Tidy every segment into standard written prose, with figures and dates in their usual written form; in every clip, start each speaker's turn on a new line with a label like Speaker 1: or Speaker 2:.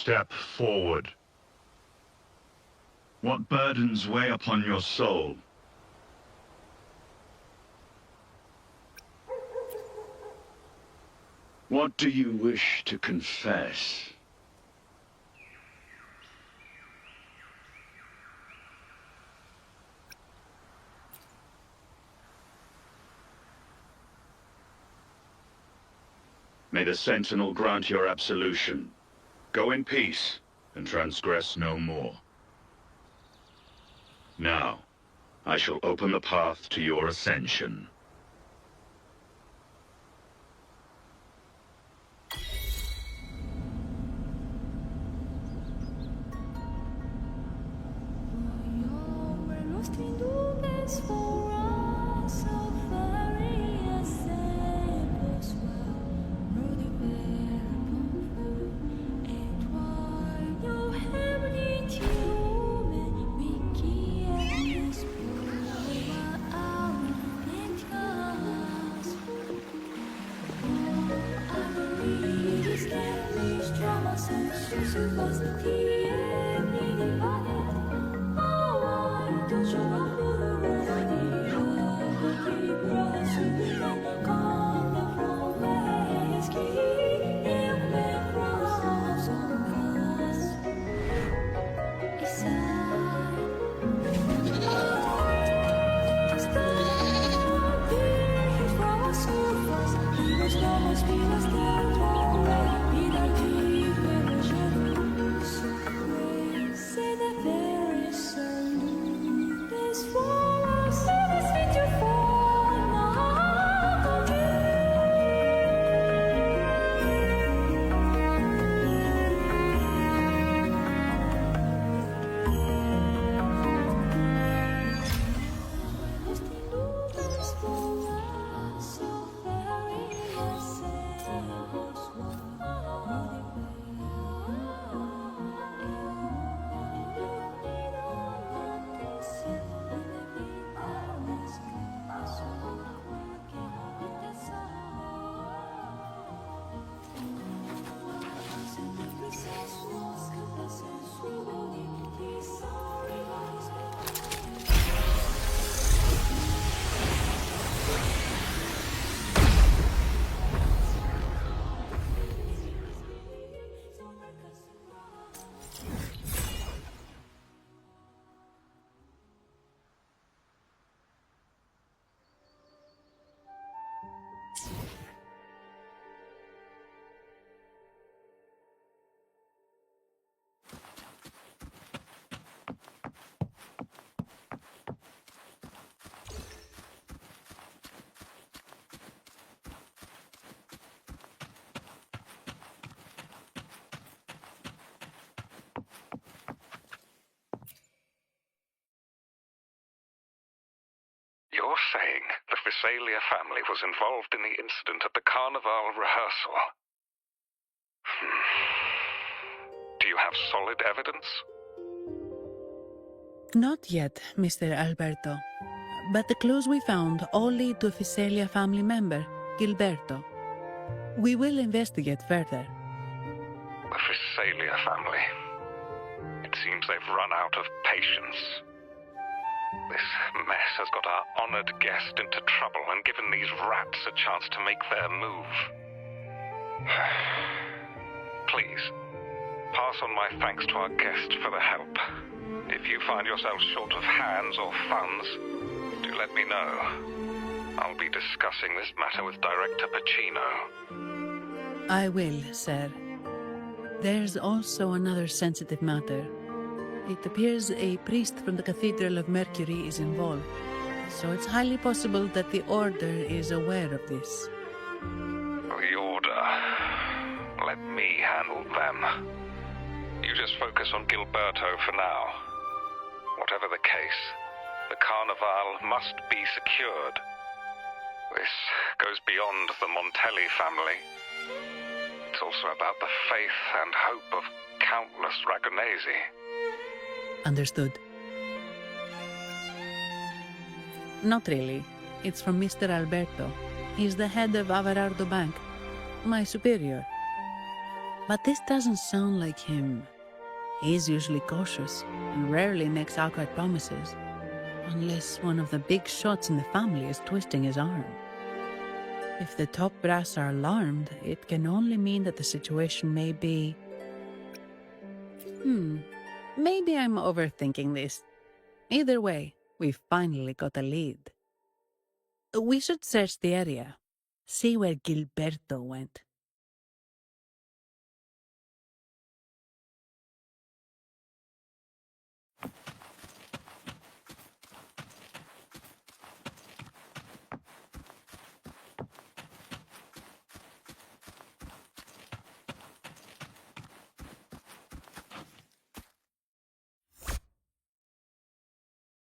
Speaker 1: step forward. What burdens weigh upon your soul? What do you wish to confess? May the Sentinel grant your absolution. Go in peace, and transgress no more. Now, I shall open the path to your ascension.
Speaker 2: You're saying the Visalia family was involved in the incident at the Carnival rehearsal? Do you have solid evidence?
Speaker 3: Not yet, Mr. Alberto. But the clues we found all lead to a Visalia family member, Gilberto. We will investigate further.
Speaker 2: The Visalia family. It seems they've run out of patience. This mess has got our honored guest into trouble and given these rats a chance to make their move. Please, pass on my thanks to our guest for the help. If you find yourself short of hands or funds, do let me know. I'll be discussing this matter with Director Pacino.
Speaker 3: I will, sir. There's also another sensitive matter. It appears a priest from the Cathedral of Mercury is involved, so it's highly possible that the Order is aware of this.
Speaker 2: The Order. Let me handle them. You just focus on Gilberto for now. Whatever the case, the Carnival must be secured. This goes beyond the Montelli family. It's also about the faith and hope of countless Ragonesi.
Speaker 3: Understood. Not really. It's from Mr. Alberto. He's the head of Averardo Bank. My superior. But this doesn't sound like him. He's usually cautious and rarely makes outright promises, unless one of the big shots in the family is twisting his arm. If the top brass are alarmed, it can only mean that the situation may be... Maybe I'm overthinking this. Either way, we've finally got a lead. We should search the area, see where Gilberto went.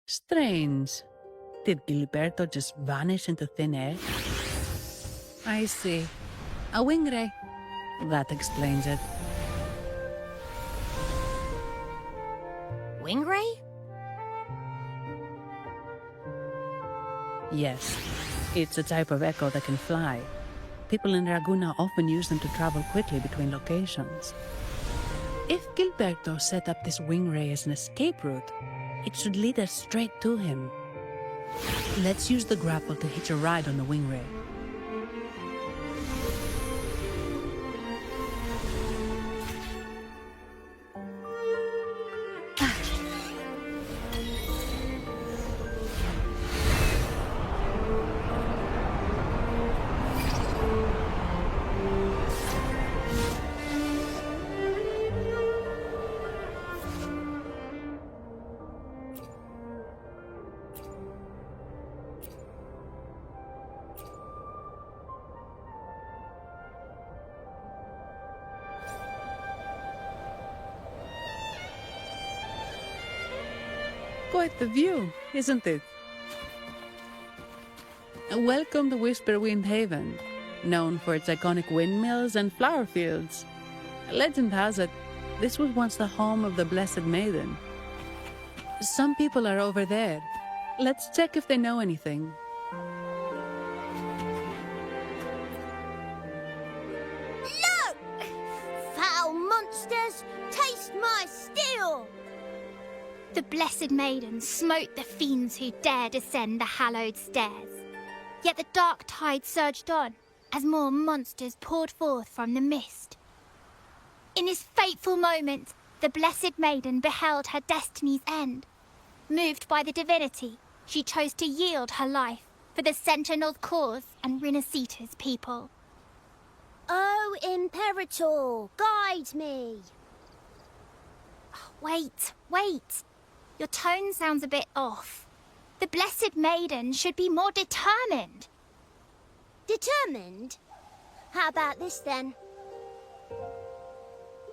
Speaker 3: Strange. Did Gilberto just vanish into thin air? I see. A Wingray. That explains it.
Speaker 4: Wingray?
Speaker 3: Yes. It's a type of echo that can fly. People in Raguna often use them to travel quickly between locations. If Gilberto set up this Wingray as an escape route, it should lead us straight to him. Let's use the grapple to hitch a ride on the Wingray. Quite the view, isn't it? Welcome to Whisperwind Haven, known for its iconic windmills and flower fields. Legend has it, this was once the home of the Blessed Maiden. Some people are over there. Let's check if they know anything.
Speaker 4: Look! Foul monsters, taste my steel! The Blessed Maiden smote the fiends who dared ascend the hallowed stairs. Yet the dark tide surged on as more monsters poured forth from the mist. In this fateful moment, the Blessed Maiden beheld her destiny's end. Moved by the divinity, she chose to yield her life for the Sentinel's cause and Rinascita's people.
Speaker 5: Oh, Imperator, guide me!
Speaker 4: Wait. Your tone sounds a bit off. The Blessed Maiden should be more determined.
Speaker 5: Determined? How about this then?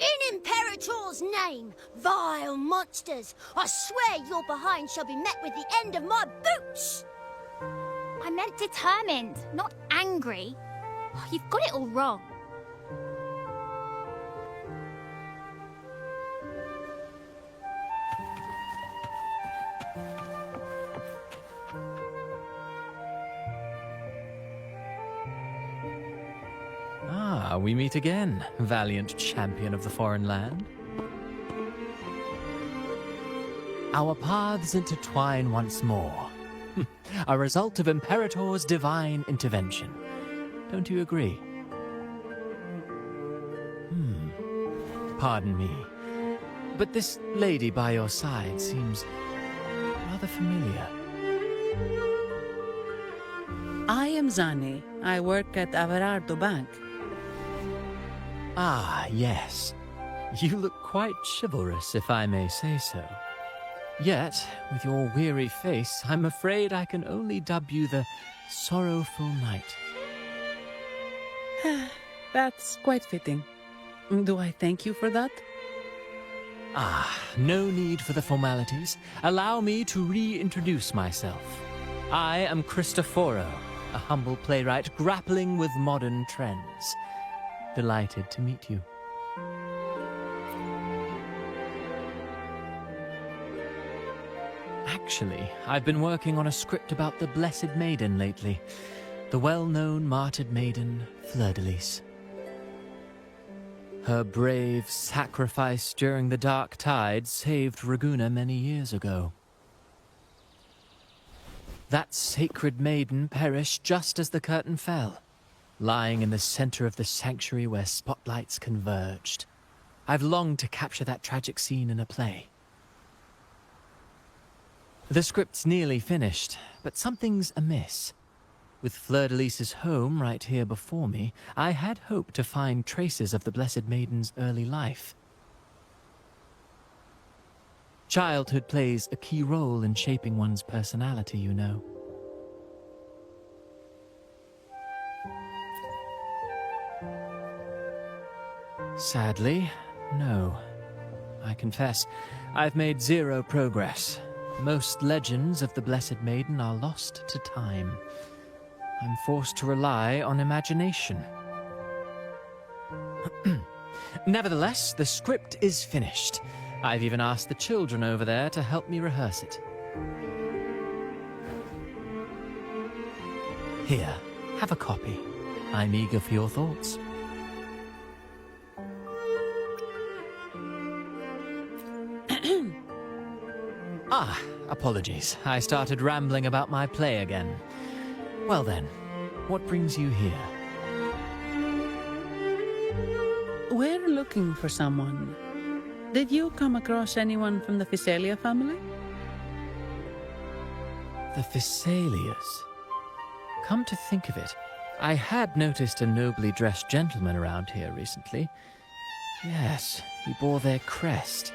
Speaker 5: In Imperator's name, vile monsters, I swear your behind shall be met with the end of my boots!
Speaker 4: I meant determined, not angry. You've got it all wrong.
Speaker 6: Ah, we meet again, valiant champion of the foreign land. Our paths intertwine once more. A result of Imperator's divine intervention. Don't you agree? Pardon me, but this lady by your side seems rather familiar.
Speaker 3: I am Zani. I work at Averardo Bank.
Speaker 6: Ah, yes. You look quite chivalrous, if I may say so. Yet, with your weary face, I'm afraid I can only dub you the Sorrowful Knight.
Speaker 3: That's quite fitting. Do I thank you for that?
Speaker 6: Ah, no need for the formalities. Allow me to reintroduce myself. I am Cristoforo, a humble playwright grappling with modern trends. Delighted to meet you. Actually, I've been working on a script about the Blessed Maiden lately. The well-known martyred maiden, Fleur-de-Lis. Her brave sacrifice during the Dark Tide saved Raguna many years ago. That sacred maiden perished just as the curtain fell, lying in the center of the sanctuary where spotlights converged. I've longed to capture that tragic scene in a play. The script's nearly finished, but something's amiss. With Fleur-de-Lis's home right here before me, I had hoped to find traces of the Blessed Maiden's early life. Childhood plays a key role in shaping one's personality, you know. Sadly, no. I confess, I've made zero progress. Most legends of the Blessed Maiden are lost to time. I'm forced to rely on imagination. Nevertheless, the script is finished. I've even asked the children over there to help me rehearse it. Here, have a copy. I'm eager for your thoughts. Apologies. I started rambling about my play again. Well then, what brings you here?
Speaker 3: We're looking for someone. Did you come across anyone from the Physalia family?
Speaker 6: The Physalias? Come to think of it, I had noticed a nobly dressed gentleman around here recently. Yes, he bore their crest.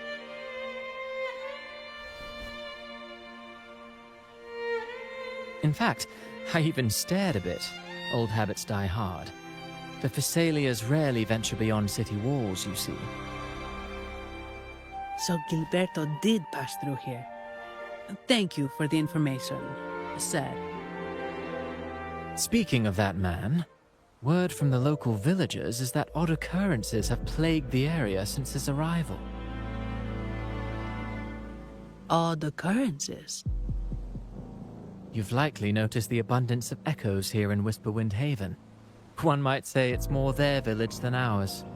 Speaker 6: In fact, I even stared a bit. Old habits die hard. The Physalias rarely venture beyond city walls, you see.
Speaker 3: So Gilberto did pass through here. Thank you for the information, sir.
Speaker 6: Speaking of that man, word from the local villagers is that odd occurrences have plagued the area since his arrival.
Speaker 3: Odd occurrences?
Speaker 6: You've likely noticed the abundance of echoes here in Whisperwind Haven. One might say it's more their village than ours.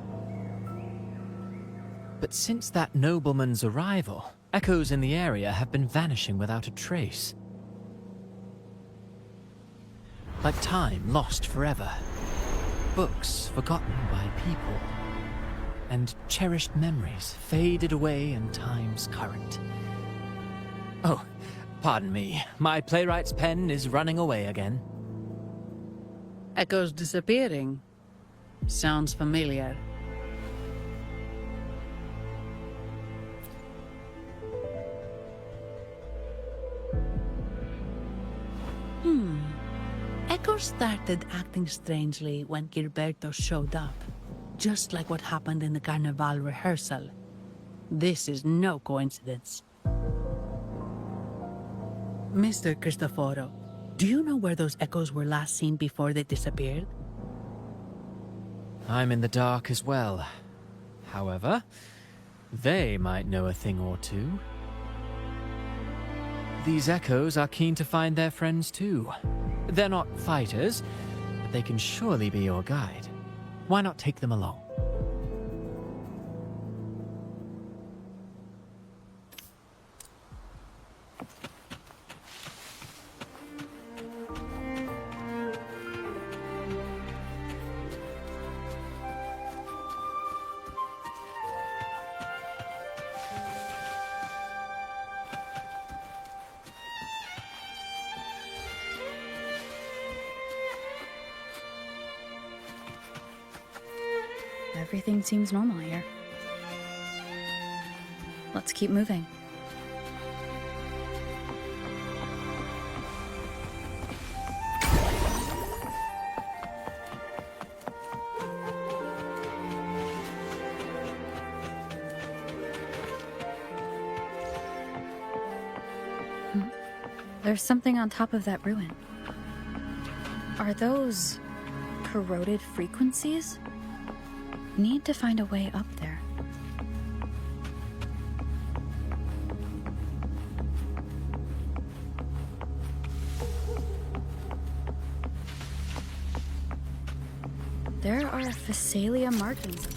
Speaker 6: But since that nobleman's arrival, echoes in the area have been vanishing without a trace. Like time lost forever. Books forgotten by people. And cherished memories faded away in time's current. Oh, pardon me. My playwright's pen is running away again.
Speaker 3: Echoes disappearing. Sounds familiar. Echoes started acting strangely when Gilberto showed up. Just like what happened in the Carnival rehearsal. This is no coincidence. Mr. Cristoforo, do you know where those echoes were last seen before they disappeared?
Speaker 6: I'm in the dark as well. However, they might know a thing or two. These echoes are keen to find their friends too. They're not fighters, but they can surely be your guide. Why not take them along?
Speaker 7: Everything seems normal here. Let's keep moving. There's something on top of that ruin. Are those corroded frequencies? Need to find a way up there. There are Physalia markings.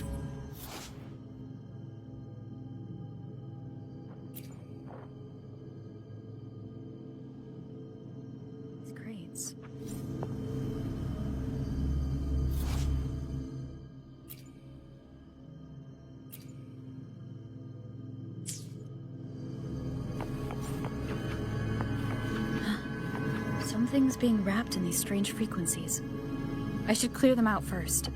Speaker 7: Something's being wrapped in these strange frequencies. I should clear them out first.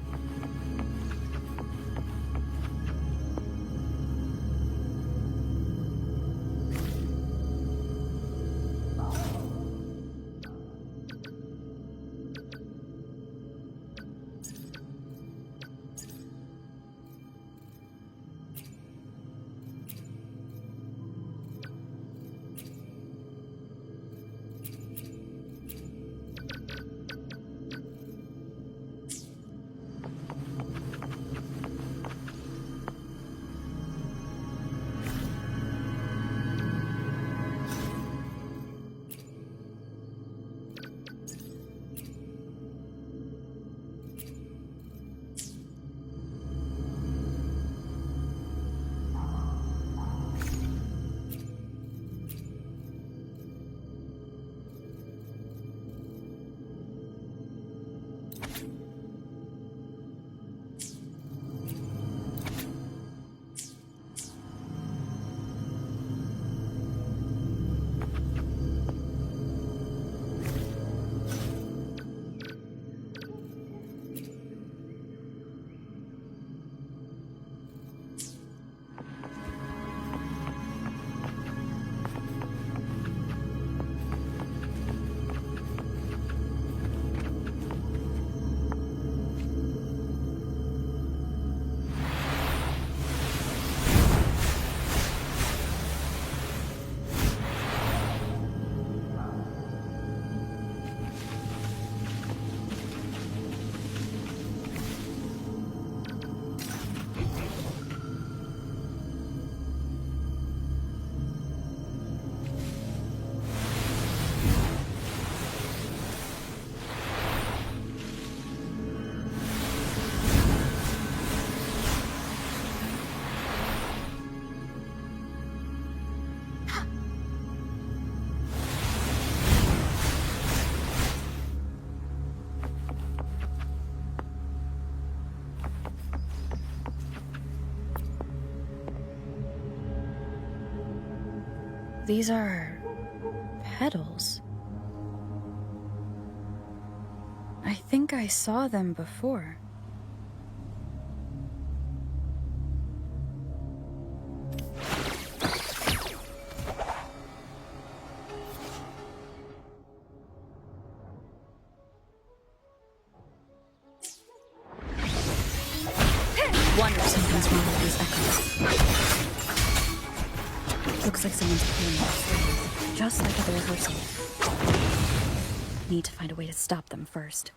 Speaker 7: These are petals. I think I saw them before. Wonder something's wrong with these echoes. Looks like someone's playing off, just like at the rehearsal. Need to find a way to stop them first.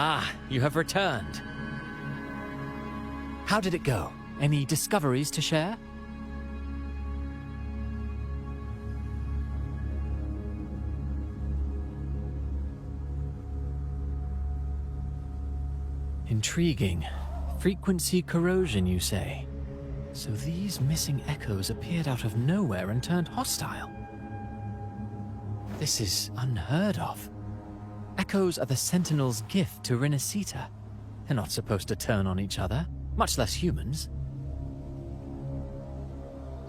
Speaker 6: Ah, you have returned. How did it go? Any discoveries to share? Intriguing. Frequency corrosion, you say? So these missing echoes appeared out of nowhere and turned hostile. This is unheard of. Echoes are the Sentinel's gift to Rinascita. They're not supposed to turn on each other, much less humans.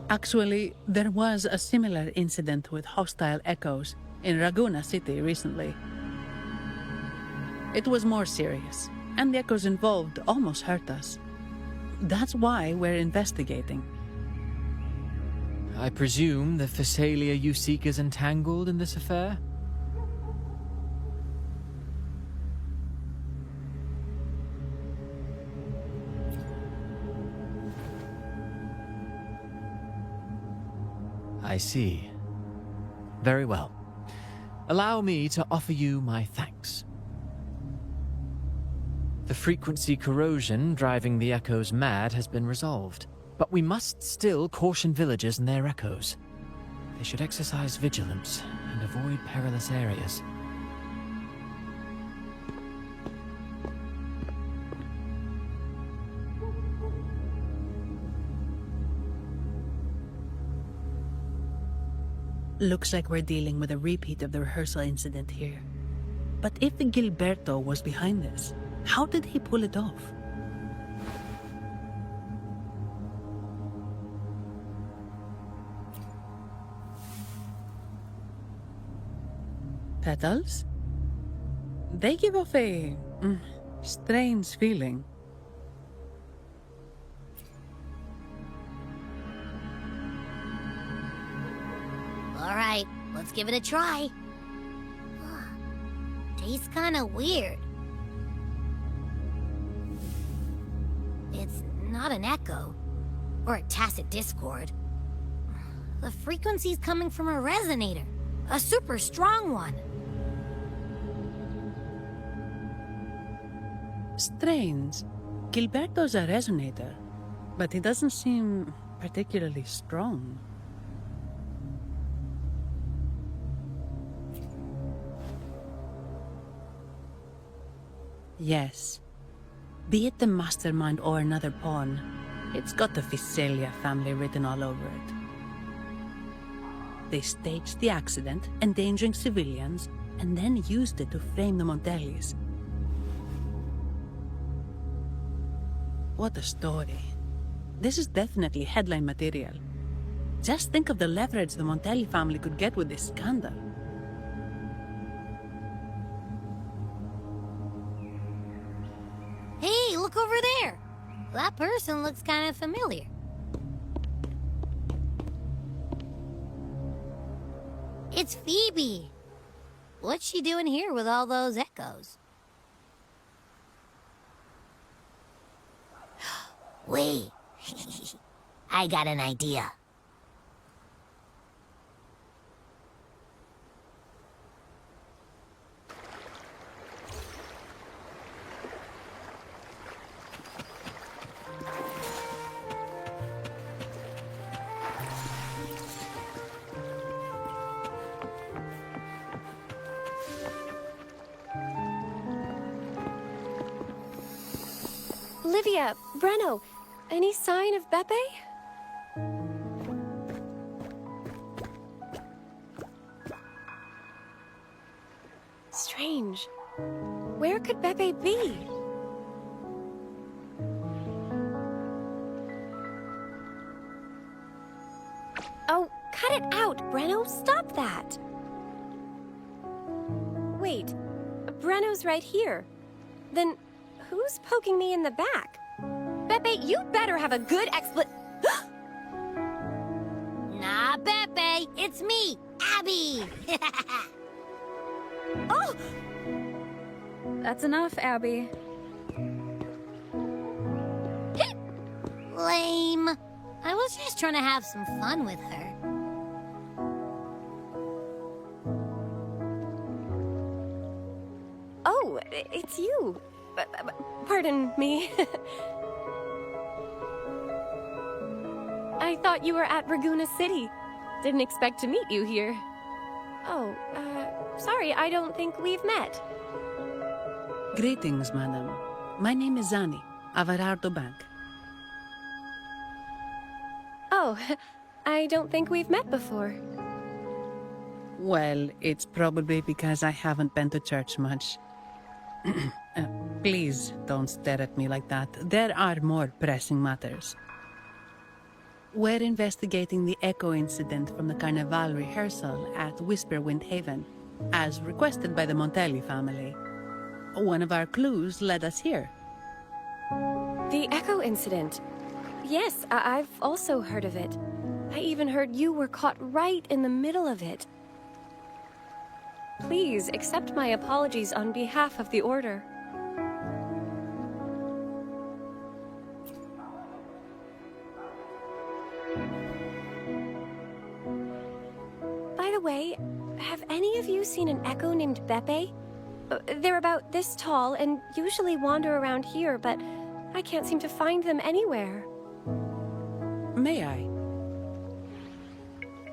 Speaker 3: Actually, there was a similar incident with hostile echoes in Ragusa City recently. It was more serious, and the echoes involved almost hurt us. That's why we're investigating.
Speaker 6: I presume the Phasalia you seek is entangled in this affair? I see. Very well. Allow me to offer you my thanks. The frequency corrosion driving the echoes mad has been resolved, but we must still caution villagers and their echoes. They should exercise vigilance and avoid perilous areas.
Speaker 3: Looks like we're dealing with a repeat of the rehearsal incident here. But if Gilberto was behind this, how did he pull it off? Petals? They give off a strange feeling.
Speaker 5: All right, let's give it a try. Tastes kind of weird. It's not an echo, or a tacit discord. The frequency's coming from a resonator, a super strong one.
Speaker 3: Strange. Gilberto's a resonator, but he doesn't seem particularly strong. Yes. Be it the mastermind or another pawn, it's got the Visalia family written all over it. They staged the accident, endangering civilians, and then used it to frame the Montellis. What a story. This is definitely headline material. Just think of the leverage the Montelli family could get with this scandal.
Speaker 5: Hey, look over there! That person looks kind of familiar. It's Phoebe! What's she doing here with all those echoes? Wait, I got an idea.
Speaker 8: Olivia, Breno, any sign of Beppe? Strange. Where could Beppe be? Oh, cut it out, Breno. Stop that. Wait, Breno's right here. Then who's poking me in the back? Beppe, you better have a good
Speaker 5: Nah, Beppe, it's me, Abby!
Speaker 7: Oh! That's enough, Abby.
Speaker 5: Lame. I was just trying to have some fun with her.
Speaker 8: Oh, it's you. Pardon me. I thought you were at Raguna City. Didn't expect to meet you here. Oh, sorry, I don't think we've met.
Speaker 3: Greetings, madam. My name is Zani, Averardo Bank.
Speaker 8: Oh, I don't think we've met before.
Speaker 3: Well, it's probably because I haven't been to church much. Please don't stare at me like that. There are more pressing matters. We're investigating the Echo incident from the Carnival rehearsal at Whisperwind Haven, as requested by the Montelli family. One of our clues led us here.
Speaker 8: The Echo incident. Yes, I've also heard of it. I even heard you were caught right in the middle of it. Please accept my apologies on behalf of the Order. By the way, have any of you seen an Echo named Beppe? They're about this tall and usually wander around here, but I can't seem to find them anywhere.
Speaker 3: May I?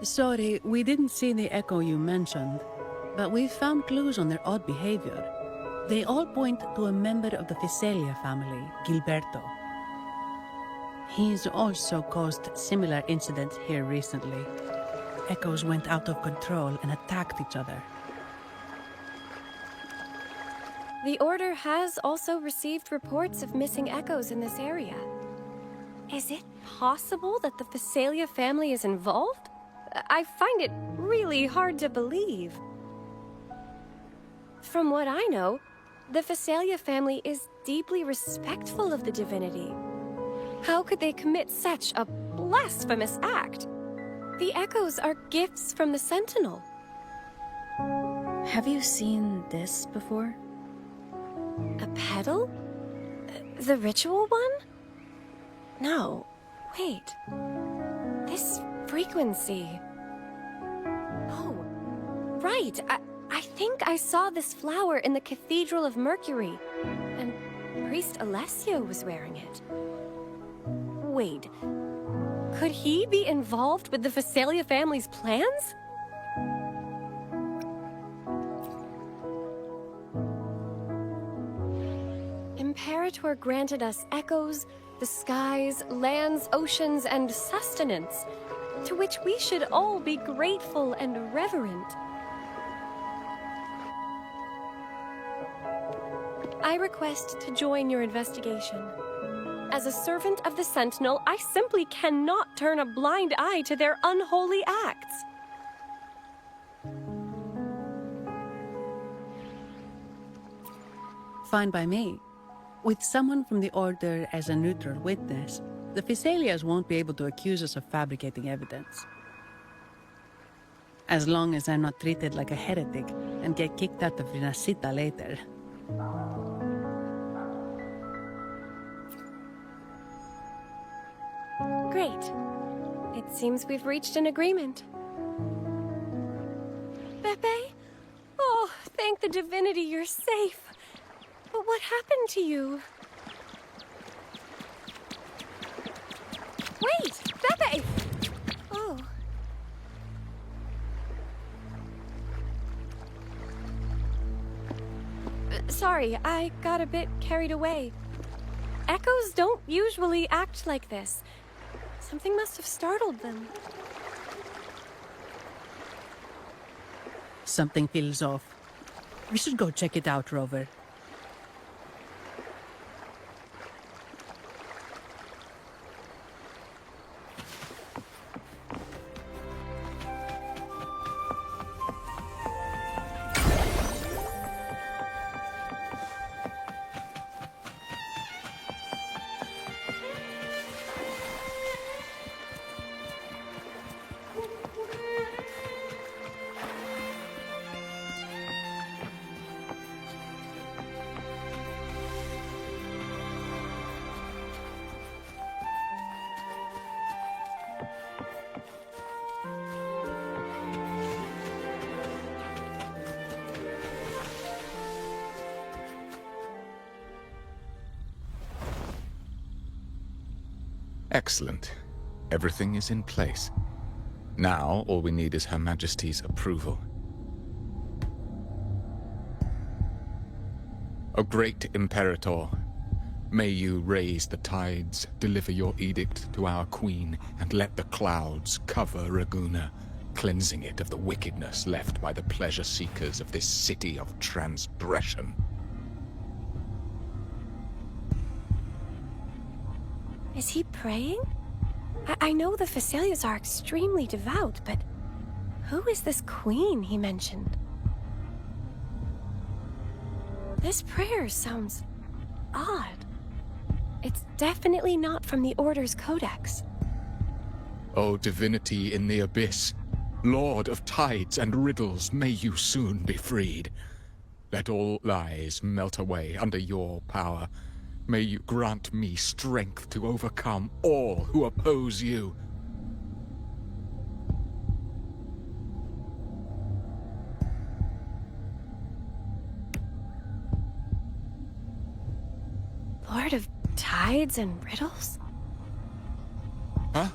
Speaker 3: Sorry, we didn't see the echo you mentioned, but we found clues on their odd behavior. They all point to a member of the Phacelia family, Gilberto. He's also caused similar incidents here recently. Echoes went out of control and attacked each other.
Speaker 8: The Order has also received reports of missing echoes in this area. Is it possible that the Phacelia family is involved? I find it really hard to believe. From what I know, the Phacelia family is deeply respectful of the divinity. How could they commit such a blasphemous act? The echoes are gifts from the Sentinel.
Speaker 7: Have you seen this before?
Speaker 8: A petal? The ritual one? No. Wait. This frequency. Oh, right. I think I saw this flower in the Cathedral of Mercury, and Priest Alessio was wearing it. Wait. Could he be involved with the Phacelia family's plans? Imperator granted us echoes, the skies, lands, oceans, and sustenance, to which we should all be grateful and reverent. I request to join your investigation. As a servant of the Sentinel, I simply cannot turn a blind eye to their unholy acts.
Speaker 3: Fine by me. With someone from the Order as a neutral witness, the Phacelias won't be able to accuse us of fabricating evidence. As long as I'm not treated like a heretic and get kicked out of Rinascita later.
Speaker 8: Great. It seems we've reached an agreement. Pepe? Oh, thank the divinity you're safe. But what happened to you? Wait! Pepe! Oh. Sorry, I got a bit carried away. Echoes don't usually act like this. Something must have startled them.
Speaker 3: Something feels off. We should go check it out, Rover.
Speaker 9: Excellent. Everything is in place. Now, all we need is Her Majesty's approval. O great Imperator, may you raise the tides, deliver your edict to our queen, and let the clouds cover Ragusa, cleansing it of the wickedness left by the pleasure-seekers of this city of transgression.
Speaker 8: Is he praying? I know the Phacelias are extremely devout, but who is this queen he mentioned? This prayer sounds odd. It's definitely not from the Order's codex.
Speaker 9: O divinity in the abyss, Lord of tides and riddles, may you soon be freed. Let all lies melt away under your power. May you grant me strength to overcome all who oppose you.
Speaker 8: Lord of Tides and Riddles?
Speaker 9: Huh?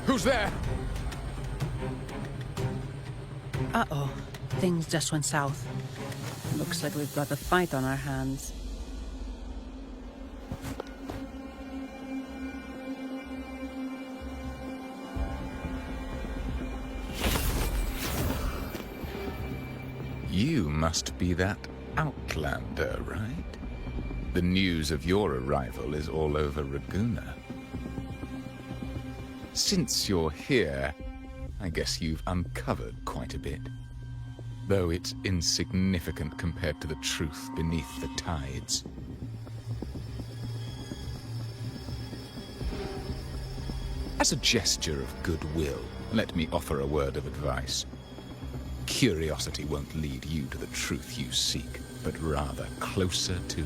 Speaker 9: Who's there?
Speaker 3: Uh-oh. Things just went south. Looks like we've got a fight on our hands.
Speaker 9: You must be that outlander, right? The news of your arrival is all over Ragusa. Since you're here, I guess you've uncovered quite a bit. Though it's insignificant compared to the truth beneath the tides. As a gesture of goodwill, let me offer a word of advice. Curiosity won't lead you to the truth you seek, but rather closer to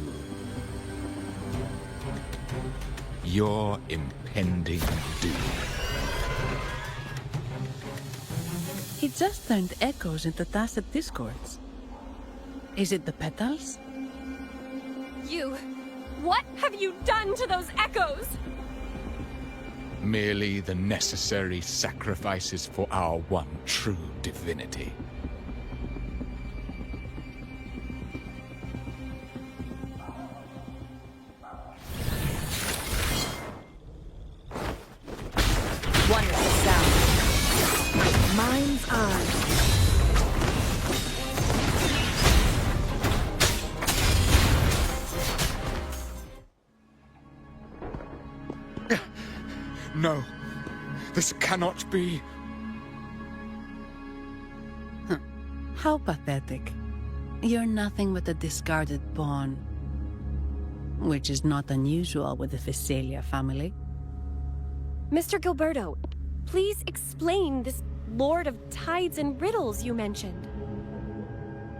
Speaker 9: your impending doom.
Speaker 3: He just turned echoes into tacit discords. Is it the petals?
Speaker 8: What have you done to those echoes?
Speaker 9: Merely the necessary sacrifices for our one true divinity.
Speaker 10: Wonderful sound. Mind's eye.
Speaker 9: No, this cannot be.
Speaker 3: How pathetic. You're nothing but a discarded pawn. Which is not unusual with the Phasalia family.
Speaker 8: Mr. Gilberto, please explain this Lord of Tides and Riddles you mentioned.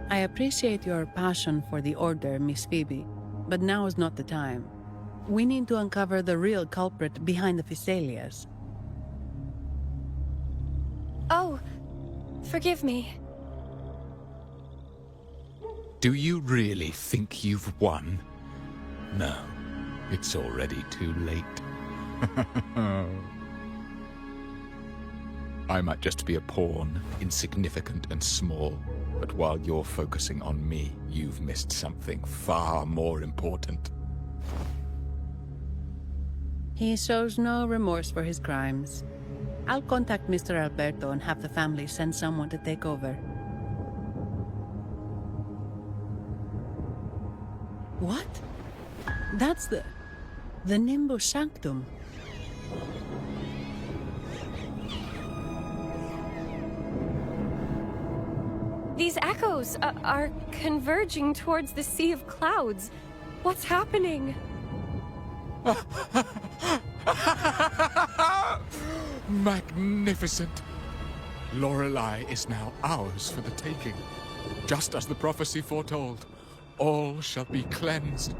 Speaker 3: I appreciate your passion for the Order, Miss Phoebe, but now is not the time. We need to uncover the real culprit behind the Phasalias.
Speaker 8: Oh, forgive me.
Speaker 9: Do you really think you've won? No, it's already too late. I might just be a pawn, insignificant and small, but while you're focusing on me, you've missed something far more important.
Speaker 3: He shows no remorse for his crimes. I'll contact Mr. Alberto and have the family send someone to take over. What? That's the Nimbus Sanctum.
Speaker 8: These echoes are converging towards the Sea of Clouds. What's happening?
Speaker 9: Magnificent! Lorelei is now ours for the taking. Just as the prophecy foretold, all shall be cleansed.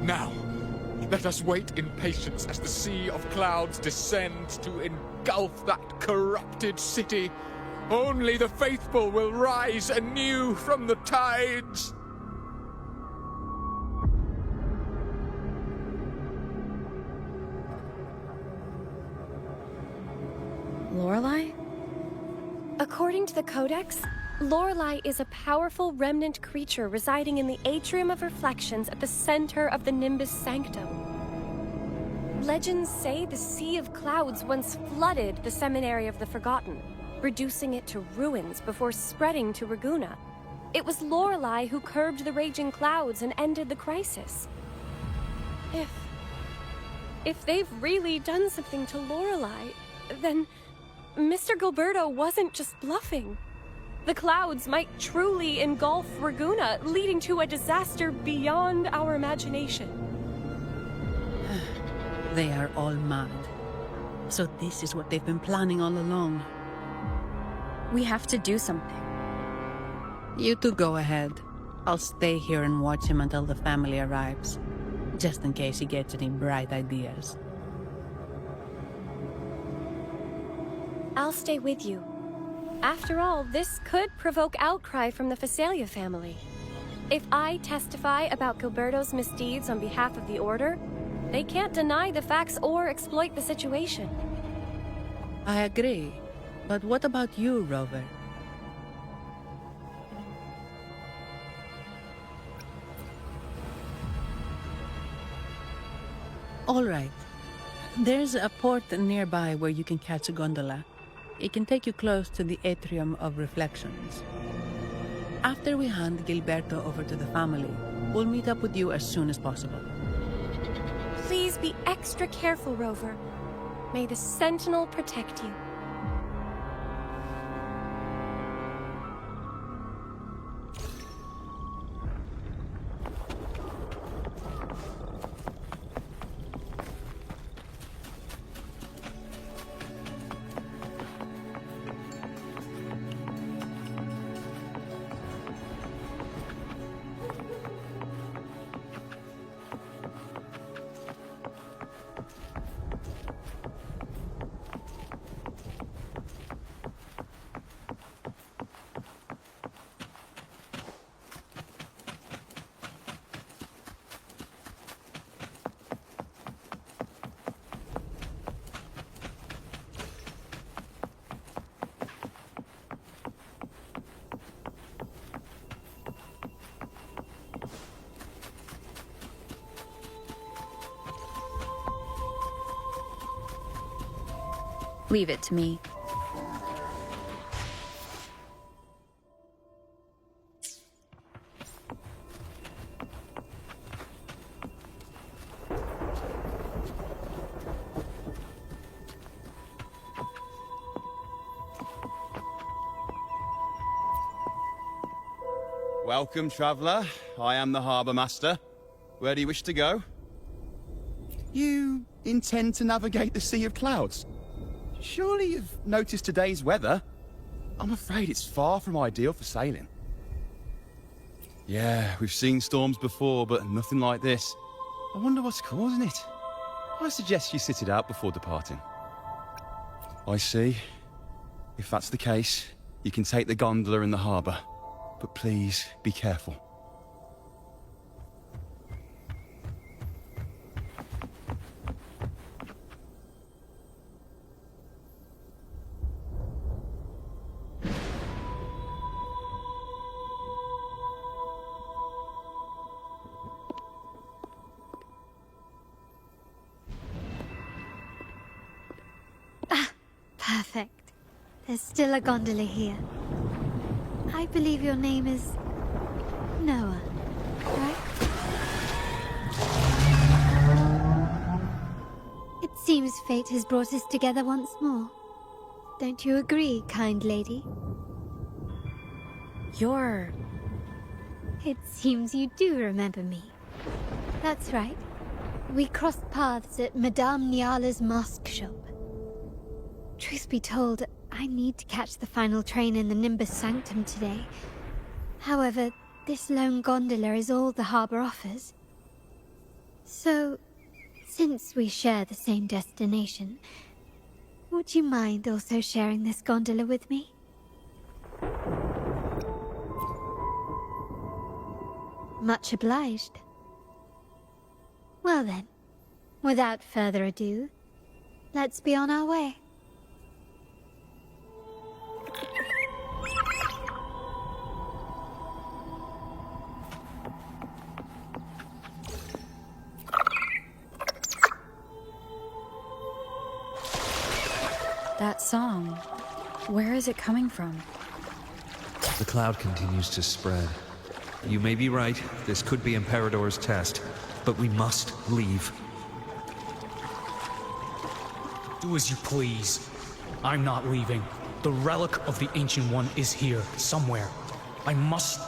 Speaker 9: Now, let us wait in patience as the Sea of Clouds descends to engulf that corrupted city. Only the faithful will rise anew from the tides.
Speaker 7: Lorelei?
Speaker 8: According to the Codex, Lorelei is a powerful remnant creature residing in the Atrium of Reflections at the center of the Nimbus Sanctum. Legends say the Sea of Clouds once flooded the Seminary of the Forgotten, reducing it to ruins before spreading to Ragusa. It was Lorelei who curbed the raging clouds and ended the crisis. If they've really done something to Lorelei, then Mr. Gilberto wasn't just bluffing. The clouds might truly engulf Ragusa, leading to a disaster beyond our imagination.
Speaker 3: They are all mad. So this is what they've been planning all along.
Speaker 7: We have to do something.
Speaker 3: You two go ahead. I'll stay here and watch him until the family arrives, just in case he gets any bright ideas.
Speaker 8: I'll stay with you. After all, this could provoke outcry from the Phasalia family. If I testify about Gilberto's misdeeds on behalf of the Order, they can't deny the facts or exploit the situation.
Speaker 3: I agree. But what about you, Rover? All right. There's a port nearby where you can catch a gondola. It can take you close to the Atrium of Reflections. After we hand Gilberto over to the family, we'll meet up with you as soon as possible.
Speaker 8: Please be extra careful, Rover. May the Sentinel protect you.
Speaker 7: Leave it to me.
Speaker 11: Welcome, traveller. I am the harbormaster. Where do you wish to go? You intend to navigate the Sea of Clouds? Surely you've noticed today's weather? I'm afraid it's far from ideal for sailing. Yeah, we've seen storms before, but nothing like this. I wonder what's causing it. I suggest you sit it out before departing. I see. If that's the case, you can take the gondola in the harbour. But please, be careful.
Speaker 4: Perfect. There's still a gondola here. I believe your name is Noah, right? It seems fate has brought us together once more. Don't you agree, kind lady?
Speaker 7: You're...
Speaker 4: It seems you do remember me. That's right. We crossed paths at Madame Niala's mask shop. Truth be told, I need to catch the final train in the Nimbus Sanctum today. However, this lone gondola is all the harbour offers. So, since we share the same destination, would you mind also sharing this gondola with me? Much obliged. Well then, without further ado, let's be on our way.
Speaker 7: That song, where is it coming from?
Speaker 12: The cloud continues to spread. You may be right, this could be Imperador's test, but we must leave.
Speaker 13: Do as you please. I'm not leaving. The relic of the Ancient One is here, somewhere. I must...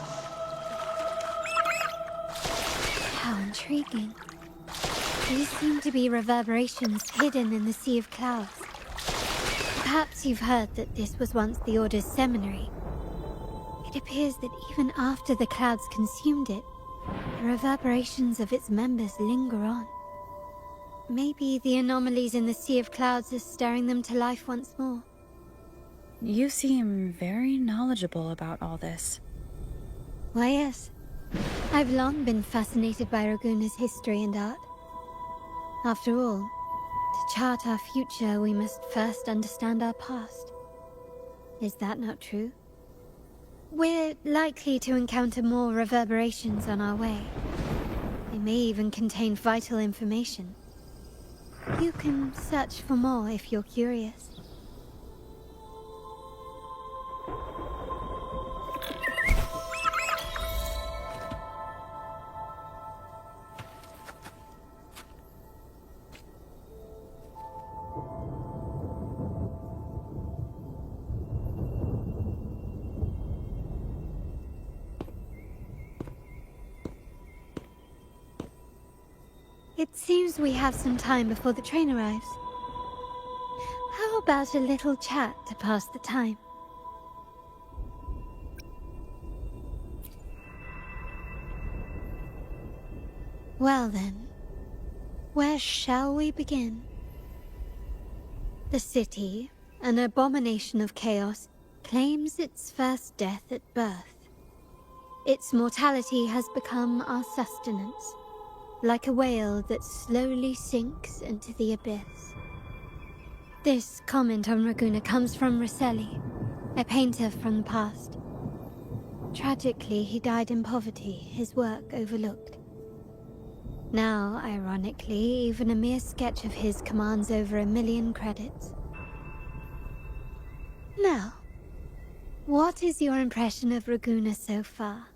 Speaker 4: How intriguing. These seem to be reverberations hidden in the Sea of Clouds. Perhaps you've heard that this was once the Order's seminary. It appears that even after the clouds consumed it, the reverberations of its members linger on. Maybe the anomalies in the Sea of Clouds are stirring them to life once more.
Speaker 7: You seem very knowledgeable about all this.
Speaker 14: Why, yes. I've long been fascinated by Raguna's history and art. After all, to chart our future, we must first understand our past. Is that not true? We're likely to encounter more reverberations on our way. They may even contain vital information. You can search for more if you're curious. It seems we have some time before the train arrives. How about a little chat to pass the time? Well then, where shall we begin? The city, an abomination of chaos, claims its first death at birth. Its mortality has become our sustenance, like a whale that slowly sinks into the abyss. This comment on Raguna comes from Rosselli, a painter from the past. Tragically, he died in poverty, his work overlooked. Now, ironically, even a mere sketch of his commands over 1 million credits. Now, what is your impression of Raguna so far?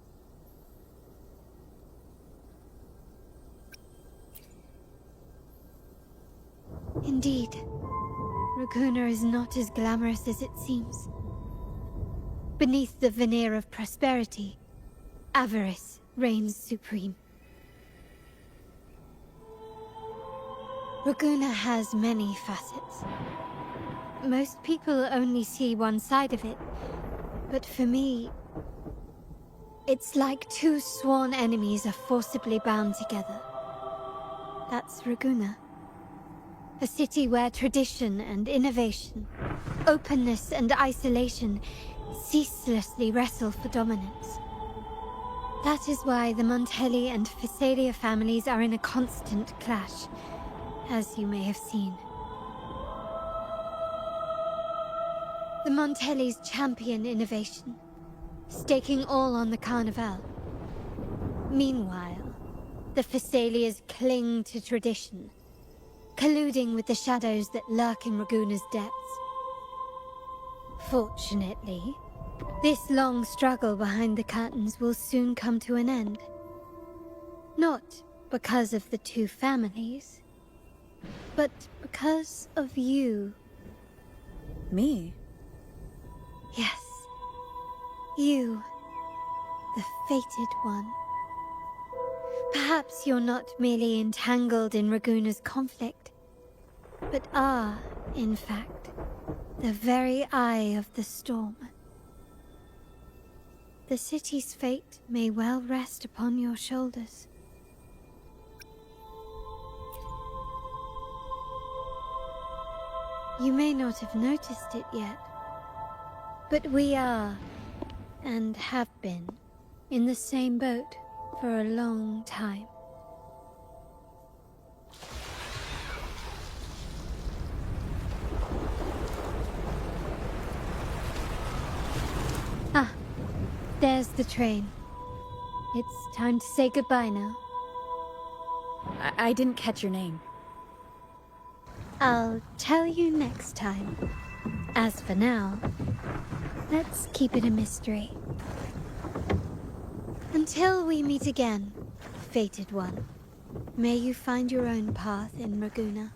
Speaker 14: Indeed, Raguna is not as glamorous as it seems. Beneath the veneer of prosperity, avarice reigns supreme. Raguna has many facets. Most people only see one side of it, but for me, it's like two sworn enemies are forcibly bound together. That's Raguna. A city where tradition and innovation, openness and isolation ceaselessly wrestle for dominance. That is why the Montelli and Phasalia families are in a constant clash, as you may have seen. The Montellis champion innovation, staking all on the Carnival. Meanwhile, the Phasalias cling to tradition, colluding with the shadows that lurk in Raguna's depths. Fortunately, this long struggle behind the curtains will soon come to an end. Not because of the two families, but because of you.
Speaker 7: Me?
Speaker 14: Yes. You, the fated one. Perhaps you're not merely entangled in Raguna's conflict, but are, in fact, the very eye of the storm. The city's fate may well rest upon your shoulders. You may not have noticed it yet, but we are, and have been, in the same boat for a long time. Ah, there's the train. It's time to say goodbye now.
Speaker 7: I didn't catch your name.
Speaker 14: I'll tell you next time. As for now, let's keep it a mystery. Until we meet again, fated one, may you find your own path in Raguna.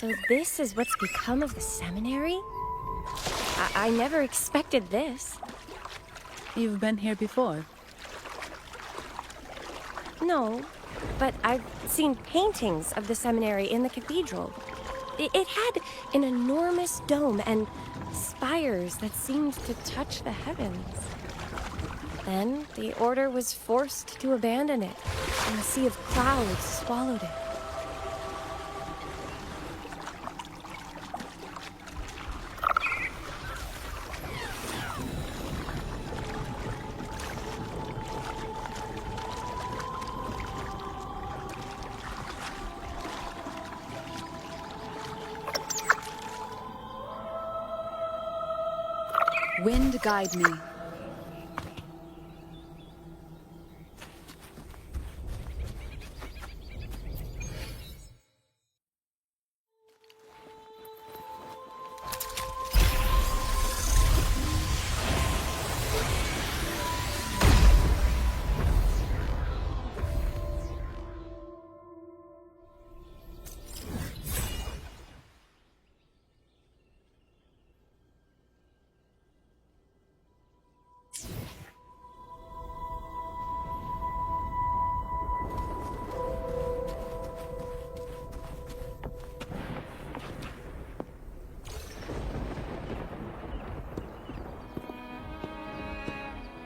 Speaker 8: So this is what's become of the seminary? I never expected this.
Speaker 3: You've been here before?
Speaker 8: No, but I've seen paintings of the seminary in the cathedral. It had an enormous dome and spires that seemed to touch the heavens. Then the order was forced to abandon it, and a sea of clouds swallowed it.
Speaker 10: Wind guide me.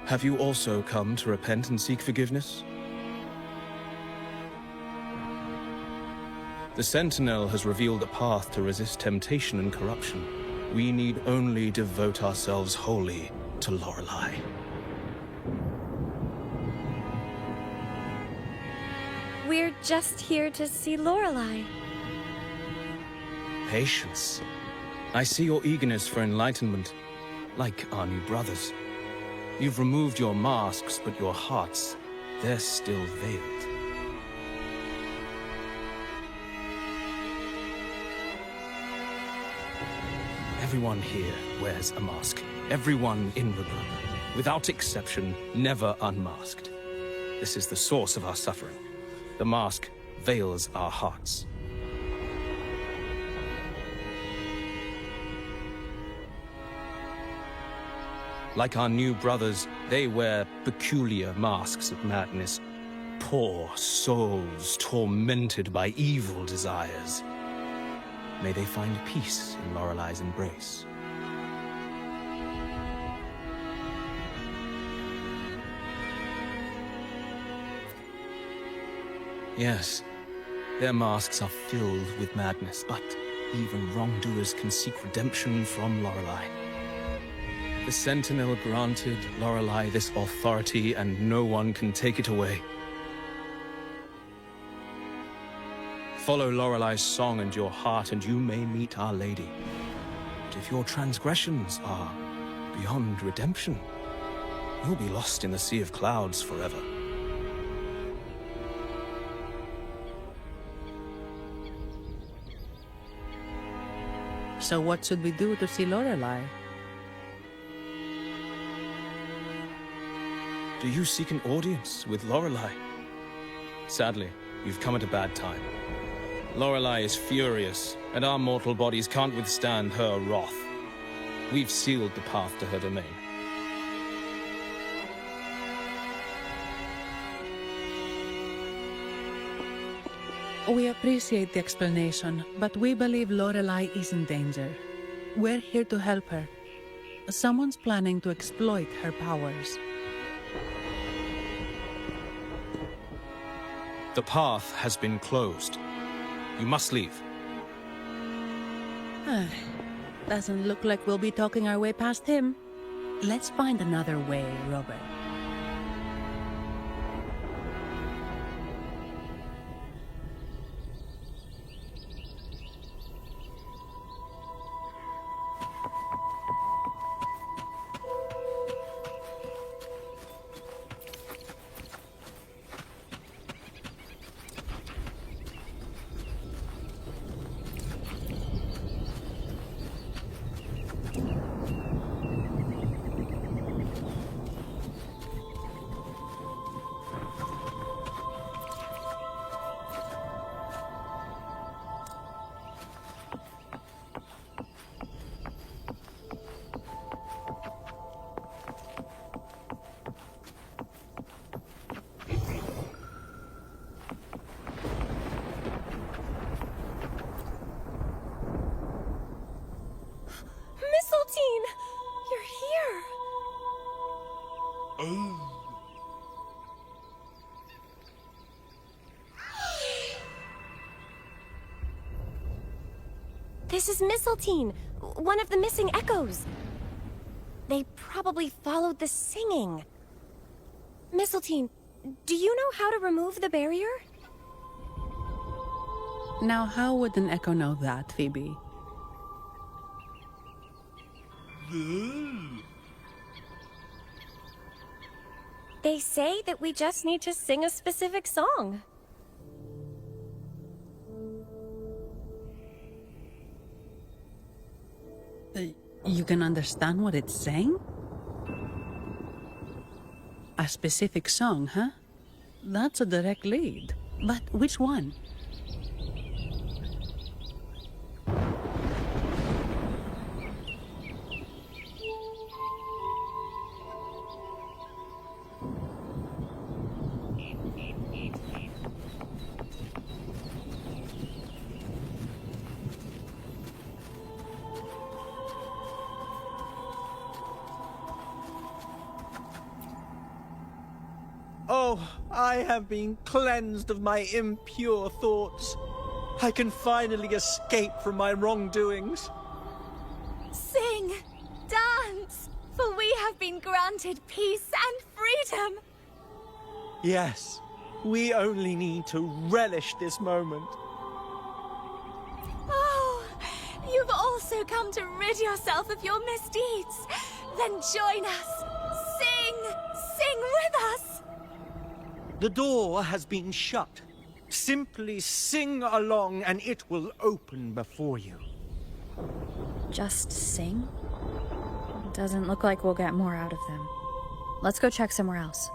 Speaker 15: Have you also come to repent and seek forgiveness? The Sentinel has revealed a path to resist temptation and corruption. We need only devote ourselves wholly to Lorelei.
Speaker 8: We're just here to see Lorelei.
Speaker 15: Patience. I see your eagerness for enlightenment, like our new brothers. You've removed your masks, but your hearts, they're still veiled. Everyone here wears a mask. Everyone in the group, without exception, never unmasked. This is the source of our suffering. The mask veils our hearts. Like our new brothers, they wear peculiar masks of madness. Poor souls tormented by evil desires. May they find peace in Lorelei's embrace. Yes, their masks are filled with madness, but even wrongdoers can seek redemption from Lorelei. The Sentinel granted Lorelei this authority, and no one can take it away. Follow Lorelei's song and your heart, and you may meet Our Lady. But if your transgressions are beyond redemption, you'll be lost in the sea of clouds forever.
Speaker 3: So what should we do to see Lorelei?
Speaker 15: Do you seek an audience with Lorelei? Sadly, you've come at a bad time. Lorelei is furious, and our mortal bodies can't withstand her wrath. We've sealed the path to her domain.
Speaker 3: We appreciate the explanation, but we believe Lorelei is in danger. We're here to help her. Someone's planning to exploit her powers.
Speaker 15: The path has been closed. You must leave.
Speaker 3: Doesn't look like we'll be talking our way past him. Let's find another way, Robert.
Speaker 8: This is Mistletoe, one of the missing echoes. They probably followed the singing. Mistletoe, do you know how to remove the barrier?
Speaker 3: Now, how would an echo know that, Phoebe?
Speaker 8: They say that we just need to sing a specific song.
Speaker 3: You can understand what it's saying? A specific song, huh? That's a direct lead. But which one?
Speaker 16: Oh, I have been cleansed of my impure thoughts. I can finally escape from my wrongdoings.
Speaker 17: Sing, dance, for we have been granted peace and freedom.
Speaker 16: Yes, we only need to relish this moment.
Speaker 17: Oh, you've also come to rid yourself of your misdeeds. Then join us. Sing with us.
Speaker 16: The door has been shut. Simply sing along and it will open before you.
Speaker 7: Just sing? Doesn't look like we'll get more out of them. Let's go check somewhere else.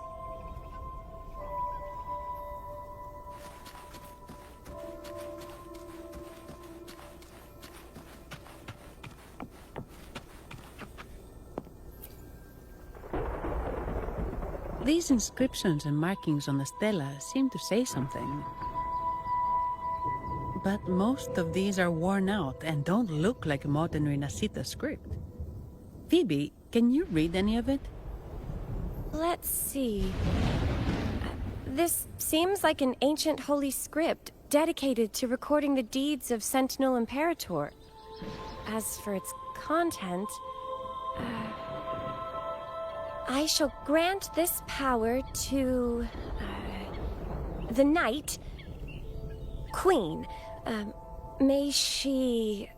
Speaker 3: These inscriptions and markings on the stela seem to say something. But most of these are worn out and don't look like a modern Rinascita script. Phoebe, can you read any of it?
Speaker 8: Let's see. This seems like an ancient holy script dedicated to recording the deeds of Sentinel Imperator. As for its content, I shall grant this power to the Knight Queen. May she,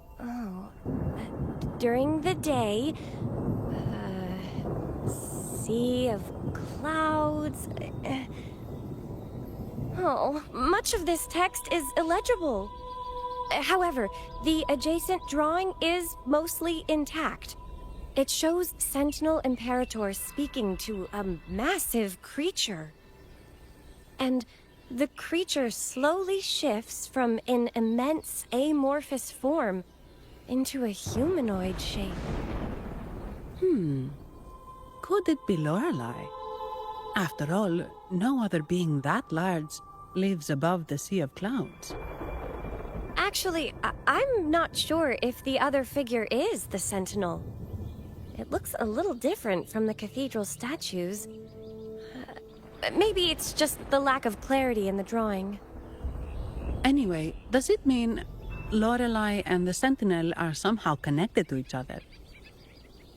Speaker 8: during the day, sea of clouds. Much of this text is illegible. However, the adjacent drawing is mostly intact. It shows Sentinel Imperator speaking to a massive creature. And the creature slowly shifts from an immense amorphous form into a humanoid shape.
Speaker 3: Could it be Lorelei? After all, no other being that large lives above the sea of clouds.
Speaker 8: Actually, I'm not sure if the other figure is the Sentinel. It looks a little different from the cathedral statues. Maybe it's just the lack of clarity in the drawing.
Speaker 3: Anyway, does it mean Lorelei and the Sentinel are somehow connected to each other?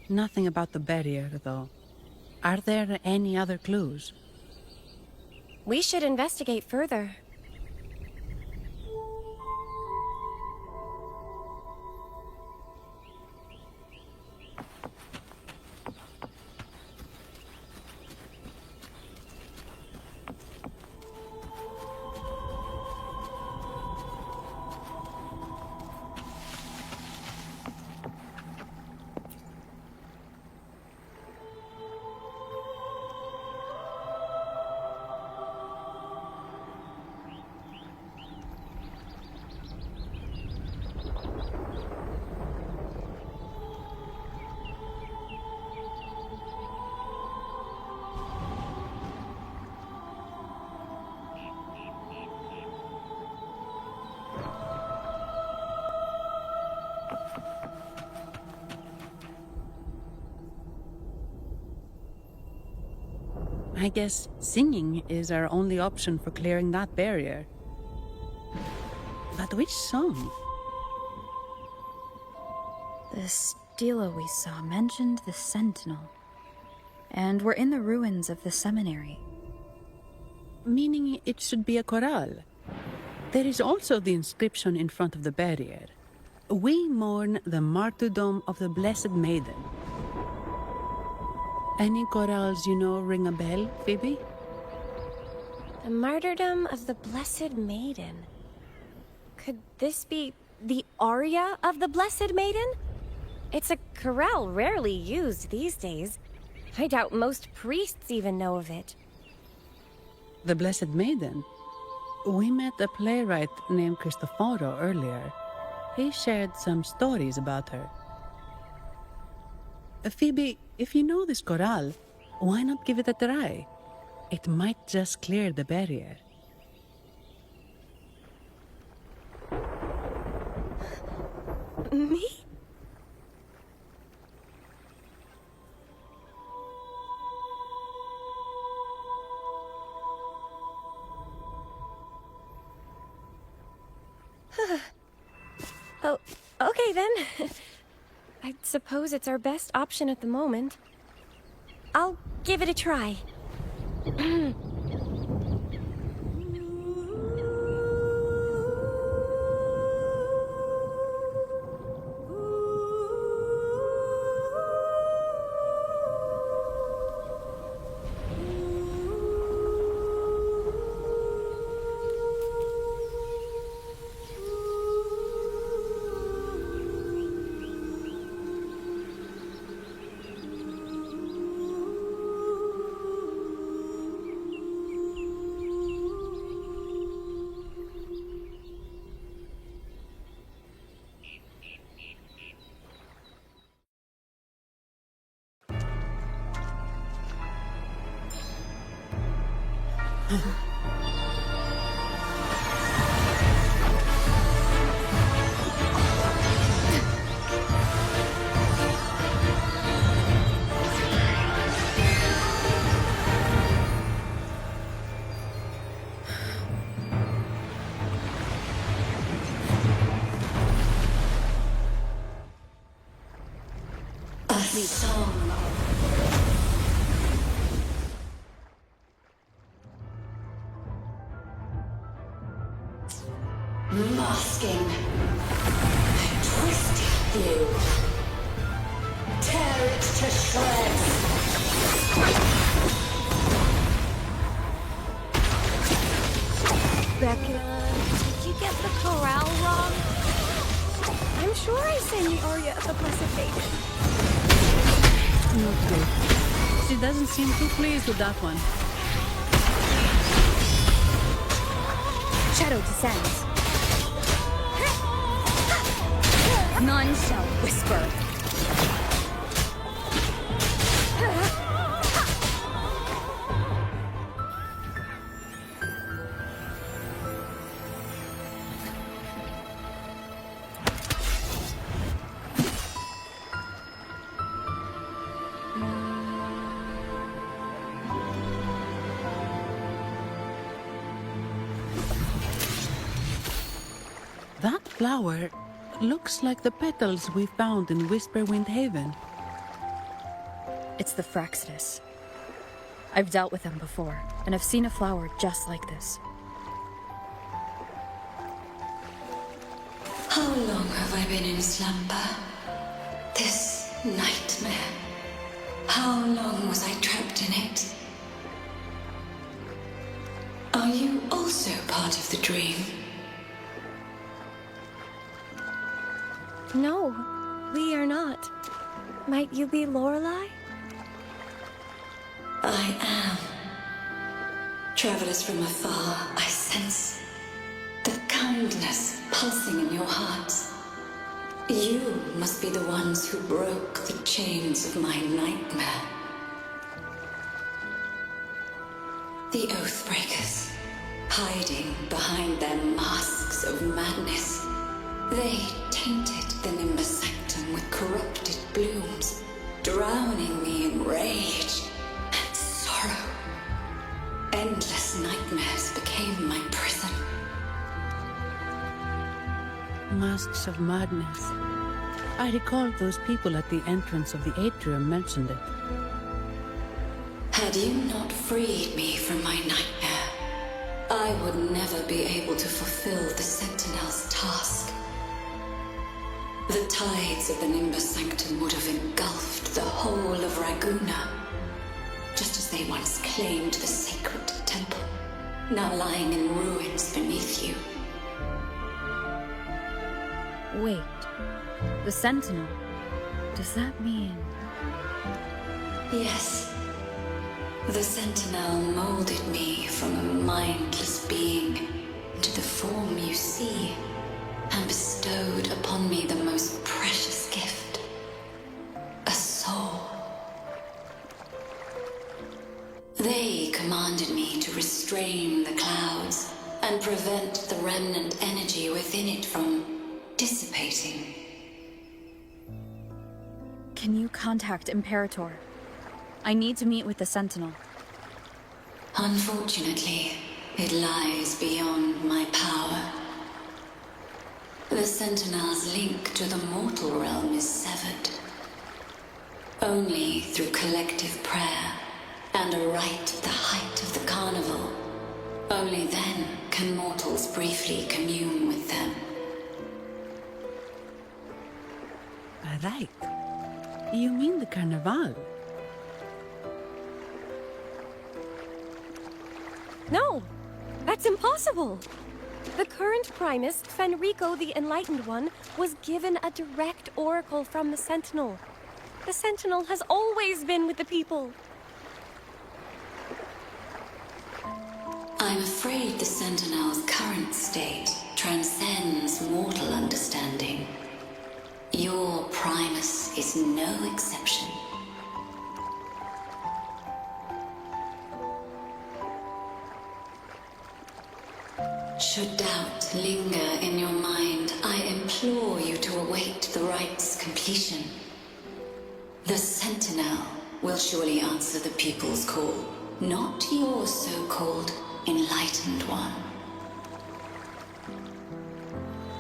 Speaker 3: Nothing about the barrier, though. Are there any other clues?
Speaker 8: We should investigate further.
Speaker 3: I guess singing is our only option for clearing that barrier. But which song?
Speaker 7: The stela we saw mentioned the Sentinel. And we're in the ruins of the seminary.
Speaker 3: Meaning it should be a chorale. There is also the inscription in front of the barrier. We mourn the martyrdom of the Blessed Maiden. Any chorales you know ring a bell, Phoebe?
Speaker 8: The martyrdom of the Blessed Maiden. Could this be the aria of the Blessed Maiden? It's a chorale rarely used these days. I doubt most priests even know of it.
Speaker 3: The Blessed Maiden? We met a playwright named Cristoforo earlier. He shared some stories about her. Phoebe, if you know this chorale, why not give it a try? It might just clear the barrier.
Speaker 8: Me? Oh, okay then. I suppose it's our best option at the moment. I'll give it a try.
Speaker 18: Masking. Twisted you. Tear it to shreds.
Speaker 8: Becca, did you get the chorale wrong? I'm sure I sang the aria of the Blessed Maiden.
Speaker 3: Not good. She doesn't seem too pleased with that one.
Speaker 5: Shadow descends. None shall whisper.
Speaker 3: That flower looks like the petals we found in Whisperwind Haven.
Speaker 7: It's the Fractsidus. I've dealt with them before, and I've seen a flower just like this.
Speaker 18: How long have I been in slumber? This nightmare. How long was I trapped in it? Are you also part of the dream?
Speaker 8: No, we are not. Might you be Lorelei?
Speaker 18: I am. Travelers from afar, I sense the kindness pulsing in your hearts. You must be the ones who broke the chains of my nightmare. The Oathbreakers, hiding behind their masks of madness. They tainted the Nimbus Sanctum with corrupted blooms, drowning me in rage and sorrow.
Speaker 3: masks of madness. I recall those people at the entrance of the Atrium mentioned it.
Speaker 18: Had you not freed me from my nightmare, I would never be able to fulfill the Sentinel's task. The tides of the Nimbus Sanctum would have engulfed the whole of Raguna, just as they once claimed the sacred temple, now lying in ruins beneath you.
Speaker 7: Wait, the Sentinel. Does that mean...
Speaker 18: Yes. The Sentinel molded me from a mindless being into the form you see, and bestowed upon me the most precious gift, a soul. They commanded me to restrain the clouds and prevent the remnant energy within it from dissipating.
Speaker 7: Can you contact Imperator? I need to meet with the Sentinel.
Speaker 18: Unfortunately, it lies beyond my power. The Sentinel's link to the mortal realm is severed. Only through collective prayer and a rite at the height of the carnival, only then can mortals briefly commune with them.
Speaker 3: Right. You mean the Carnival?
Speaker 8: No! That's impossible! The current Primus, Fenrico the Enlightened One, was given a direct oracle from the Sentinel. The Sentinel has always been with the people.
Speaker 18: I'm afraid the Sentinel's current state transcends mortal understanding. Your Primus is no exception. Should doubt linger in your mind, I implore you to await the rite's completion. The Sentinel will surely answer the people's call, not your so-called Enlightened One.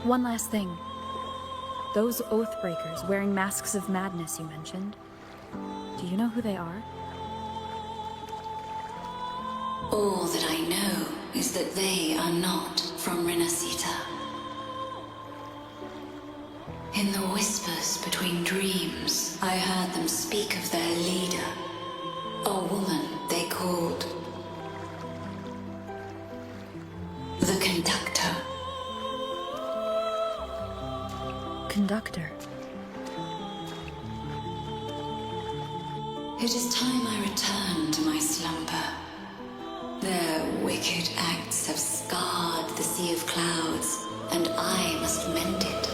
Speaker 7: One last thing. Those Oathbreakers wearing masks of madness you mentioned. Do you know who they are?
Speaker 18: All that I know is that they are not from Rinascita. In the whispers between dreams, I heard them speak of their leader, a woman they called the Conductor.
Speaker 7: Conductor.
Speaker 18: It is time I return to my slumber. Their wicked acts have scarred the sea of clouds, and I must mend it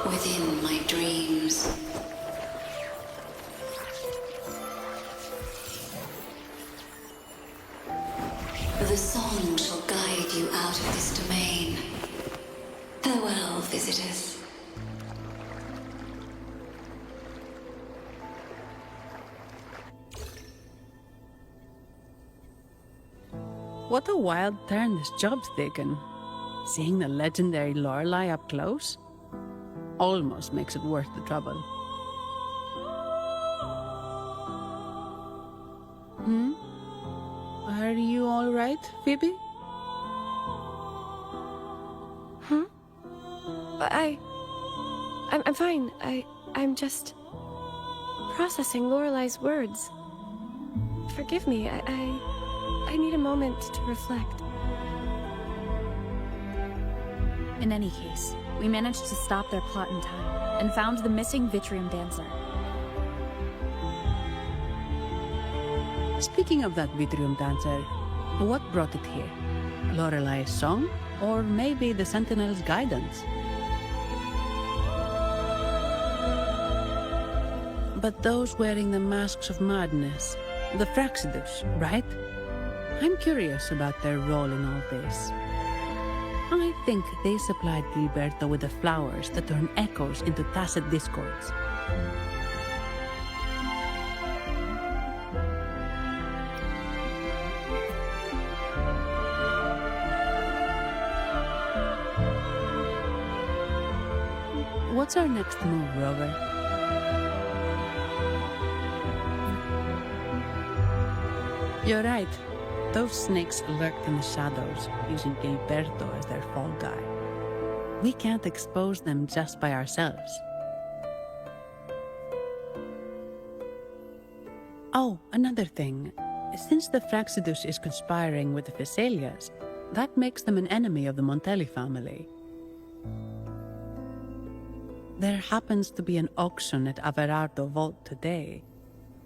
Speaker 18: within my dreams. The song shall guide you out of this domain. Farewell, visitors.
Speaker 3: What a wild turn this job's taken. Seeing the legendary Lorelei up close almost makes it worth the trouble. Are you all right, Phoebe?
Speaker 8: Huh? I'm fine. I'm just processing Lorelei's words. Forgive me. I need a moment to reflect.
Speaker 7: In any case, we managed to stop their plot in time and found the missing Vitreum Dancer.
Speaker 3: Speaking of that Vitreum Dancer, what brought it here? Lorelei's song? Or maybe the Sentinel's guidance? But those wearing the masks of madness, the Fractsidus, right? I'm curious about their role in all this. I think they supplied Gilberto with the flowers that turn echoes into tacit discords. What's our next move, Rover? You're right. Those snakes lurked in the shadows, using Gilberto as their fall guy. We can't expose them just by ourselves. Oh, another thing. Since the Fractsidus is conspiring with the Phasalias, that makes them an enemy of the Montelli family. There happens to be an auction at Averardo Vault today.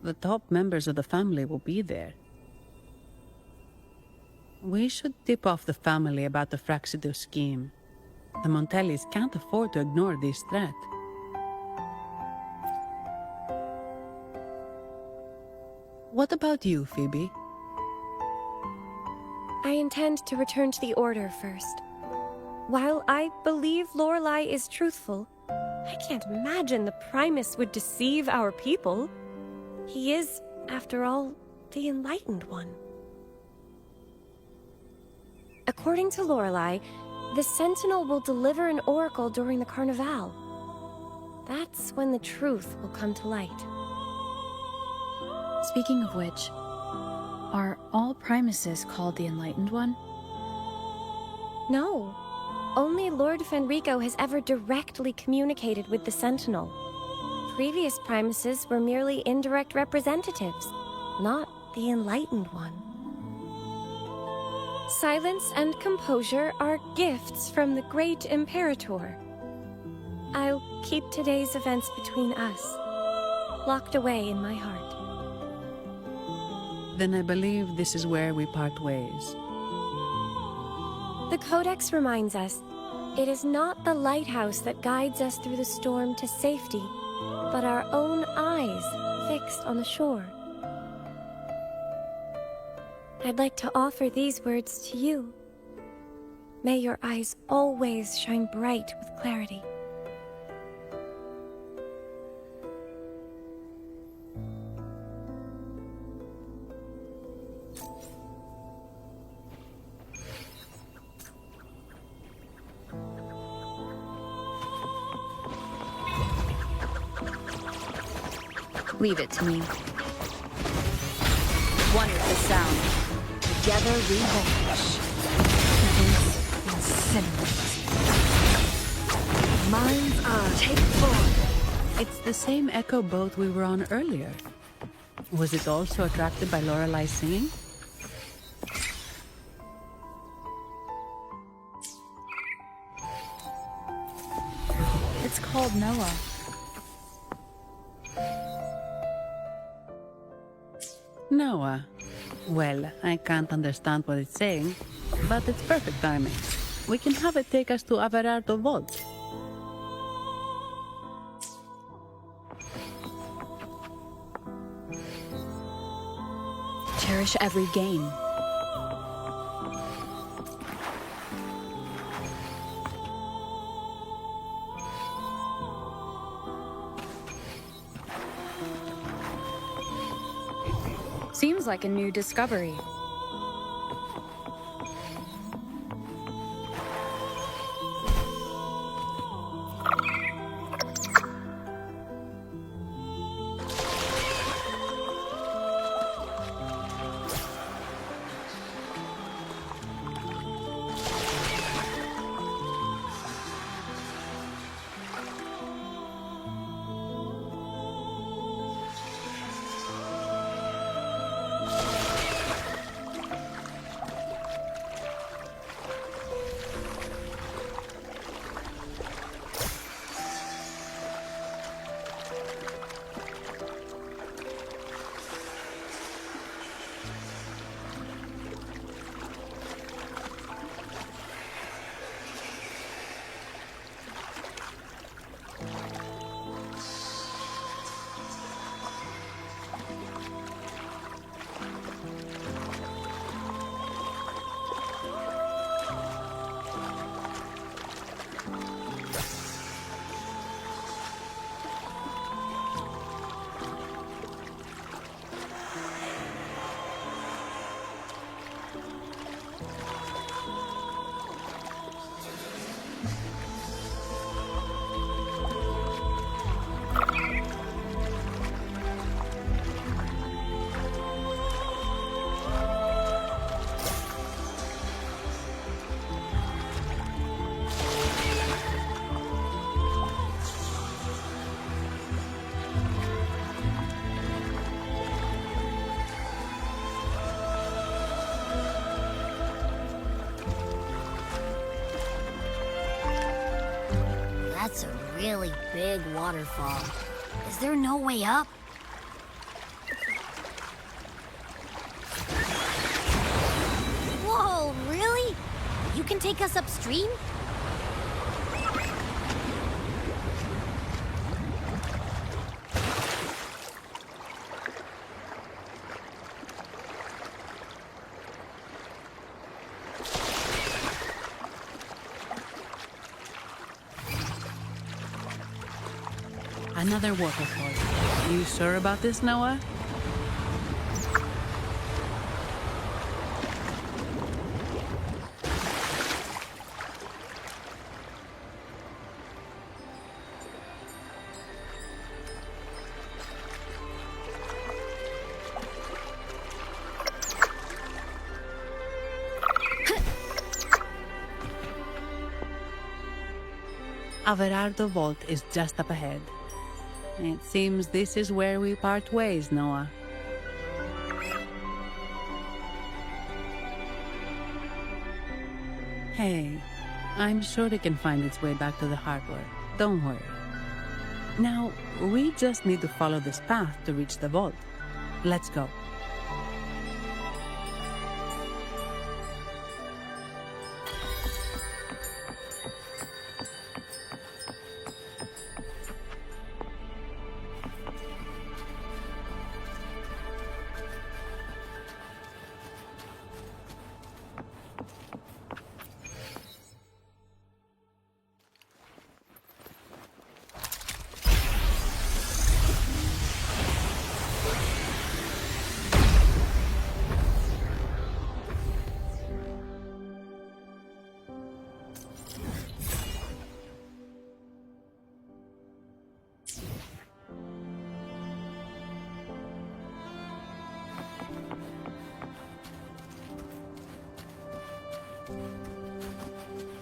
Speaker 3: The top members of the family will be there. We should tip off the family about the Fractsidus scheme. The Montellis can't afford to ignore this threat. What about you, Phoebe?
Speaker 8: I intend to return to the Order first. While I believe Lorelei is truthful, I can't imagine the Primus would deceive our people. He is, after all, the Enlightened One. According to Lorelei, the Sentinel will deliver an oracle during the Carnival. That's when the truth will come to light.
Speaker 7: Speaking of which, are all Primuses called the Enlightened One?
Speaker 8: No. Only Lord Fenrico has ever directly communicated with the Sentinel. Previous Primuses were merely indirect representatives, not the Enlightened One. Silence and composure are gifts from the great Imperator. I'll keep today's events between us, locked away in my heart.
Speaker 3: Then I believe this is where we part ways.
Speaker 8: The Codex reminds us, it is not the lighthouse that guides us through the storm to safety, but our own eyes fixed on the shore. I'd like to offer these words to you. May your eyes always shine bright with clarity.
Speaker 7: Leave it to me. Wonderful sound. Together we vanish. This incinerates.
Speaker 10: Mind's eye. Take form.
Speaker 3: It's the same Echo boat we were on earlier. Was it also attracted by Lorelei singing?
Speaker 7: It's called Noah.
Speaker 3: Noah. Well, I can't understand what it's saying, but it's perfect timing. We can have it take us to Averardo Vault.
Speaker 7: Cherish every gain. Seems like a new discovery.
Speaker 5: That's a really big waterfall. Is there no way up? Whoa, really? You can take us upstream?
Speaker 3: Another waterfall. You sure about this, Noah? Averardo Vault is just up ahead. It seems this is where we part ways, Noah. Hey, I'm sure it can find its way back to the harbor. Don't worry. Now, we just need to follow this path to reach the vault. Let's go.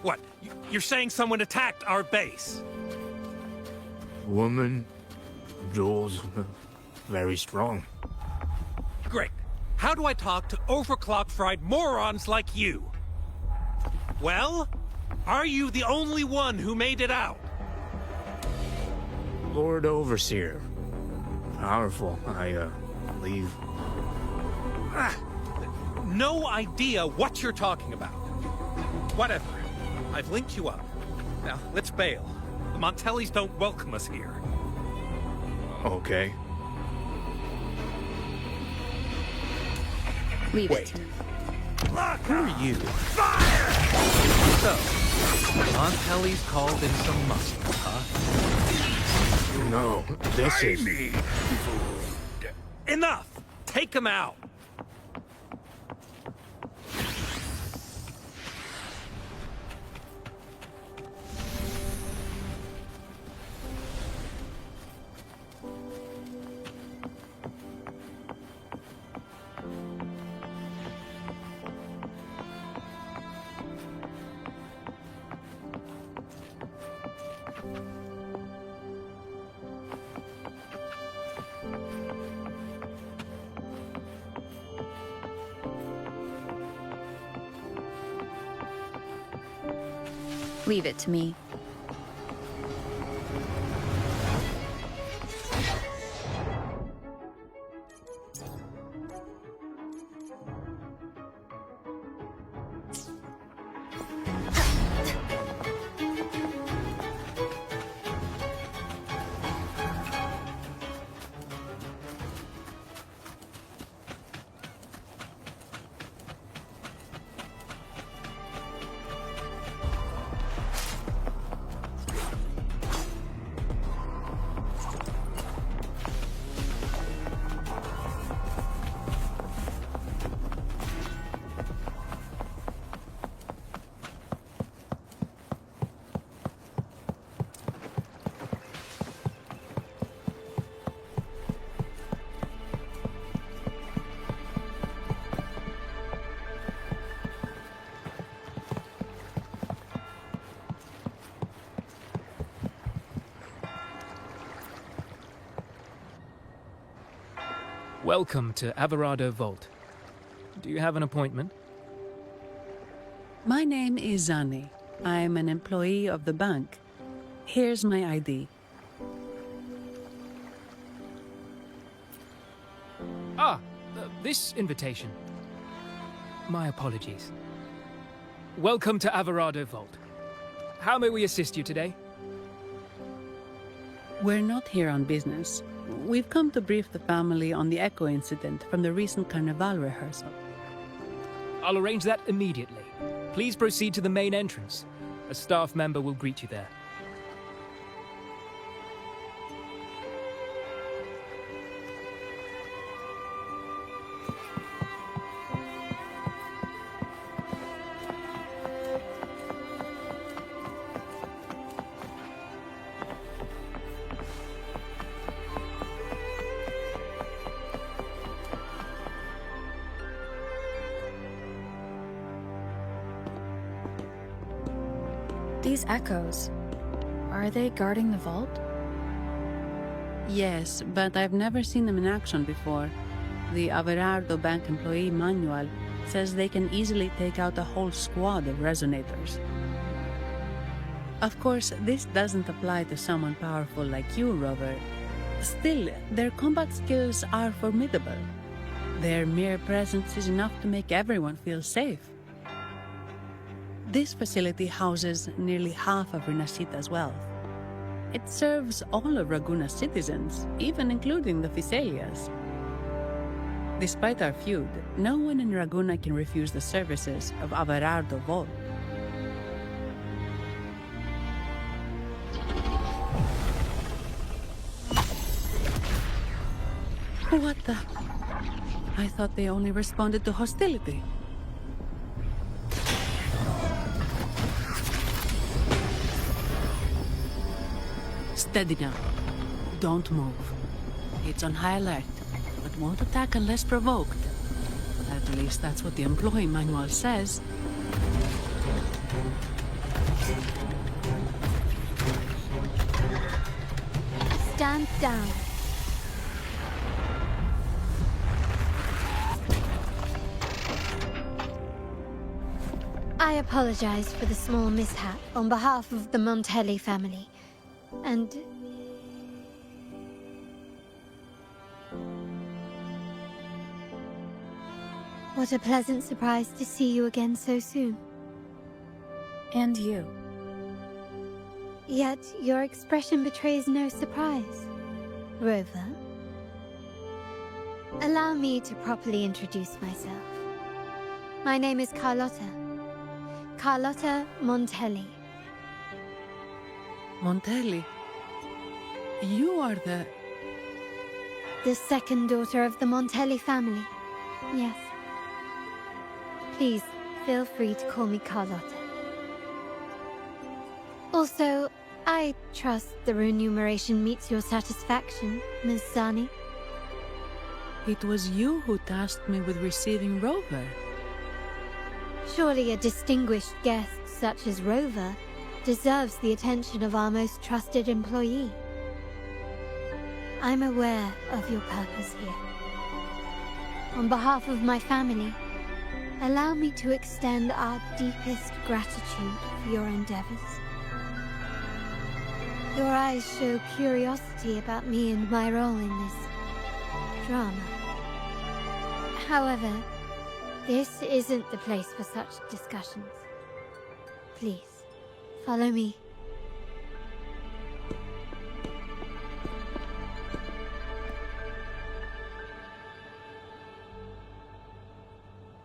Speaker 19: What? You're saying someone attacked our base?
Speaker 20: Woman, Jules, very strong.
Speaker 19: Great. How do I talk to overclock-fried morons like you? Well, are you the only one who made it out?
Speaker 20: Lord Overseer. Powerful, I believe.
Speaker 19: No idea what you're talking about. Whatever. I've linked you up. Now, let's bail. The Montellis don't welcome us here.
Speaker 20: Okay.
Speaker 7: Leave
Speaker 19: Wait.
Speaker 7: it to me.
Speaker 19: Who are you? Fire! So, Montelli's called in some muscle, huh?
Speaker 20: No, this is...
Speaker 19: I need food. Enough! Take him out!
Speaker 7: Leave it to me.
Speaker 13: Welcome to Averardo Vault. Do you have an appointment?
Speaker 3: My name is Zani. I'm an employee of the bank. Here's my ID.
Speaker 6: This invitation. My apologies. Welcome to Averardo Vault. How may we assist you today?
Speaker 3: We're not here on business. We've come to brief the family on the Echo incident from the recent Carnival rehearsal.
Speaker 6: I'll arrange that immediately. Please proceed to the main entrance. A staff member will greet you there.
Speaker 7: These echoes, are they guarding the vault?
Speaker 3: Yes, but I've never seen them in action before. The Averardo bank employee manual says they can easily take out a whole squad of resonators. Of course, this doesn't apply to someone powerful like you, Rover. Still, their combat skills are formidable. Their mere presence is enough to make everyone feel safe. This facility houses nearly half of Rinascita's wealth. It serves all of Raguna's citizens, even including the Phisalias. Despite our feud, no one in Raguna can refuse the services of Averardo Vault. What the? I thought they only responded to hostility. Steady now. Don't move. It's on high alert, but won't attack unless provoked. At least that's what the employee manual says.
Speaker 14: Stand down. I apologize for the small mishap on behalf of the Montelli family. And... what a pleasant surprise to see you again so soon.
Speaker 7: And you.
Speaker 14: Yet your expression betrays no surprise. Rover, allow me to properly introduce myself. My name is Carlotta. Carlotta Montelli.
Speaker 3: Montelli? You are the
Speaker 14: second daughter of the Montelli family. Yes. Please, feel free to call me Carlotta. Also, I trust the remuneration meets your satisfaction, Ms. Zani.
Speaker 3: It was you who tasked me with receiving Rover.
Speaker 14: Surely a distinguished guest such as Rover deserves the attention of our most trusted employee. I'm aware of your purpose here. On behalf of my family, allow me to extend our deepest gratitude for your endeavors. Your eyes show curiosity about me and my role in this drama. However, this isn't the place for such discussions. Please, follow me.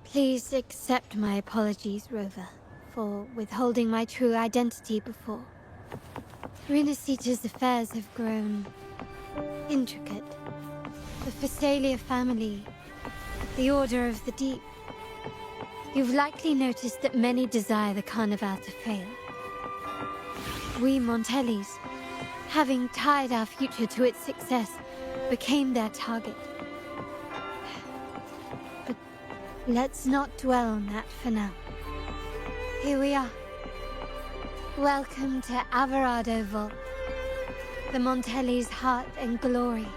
Speaker 14: Please accept my apologies, Rover, for withholding my true identity before. Rinascita's affairs have grown intricate. The Physalia family, the Order of the Deep. You've likely noticed that many desire the Carnival to fail. We Montellis, having tied our future to its success, became their target. But let's not dwell on that for now. Here we are. Welcome to Averardo Vault, the Montelli's heart and glory.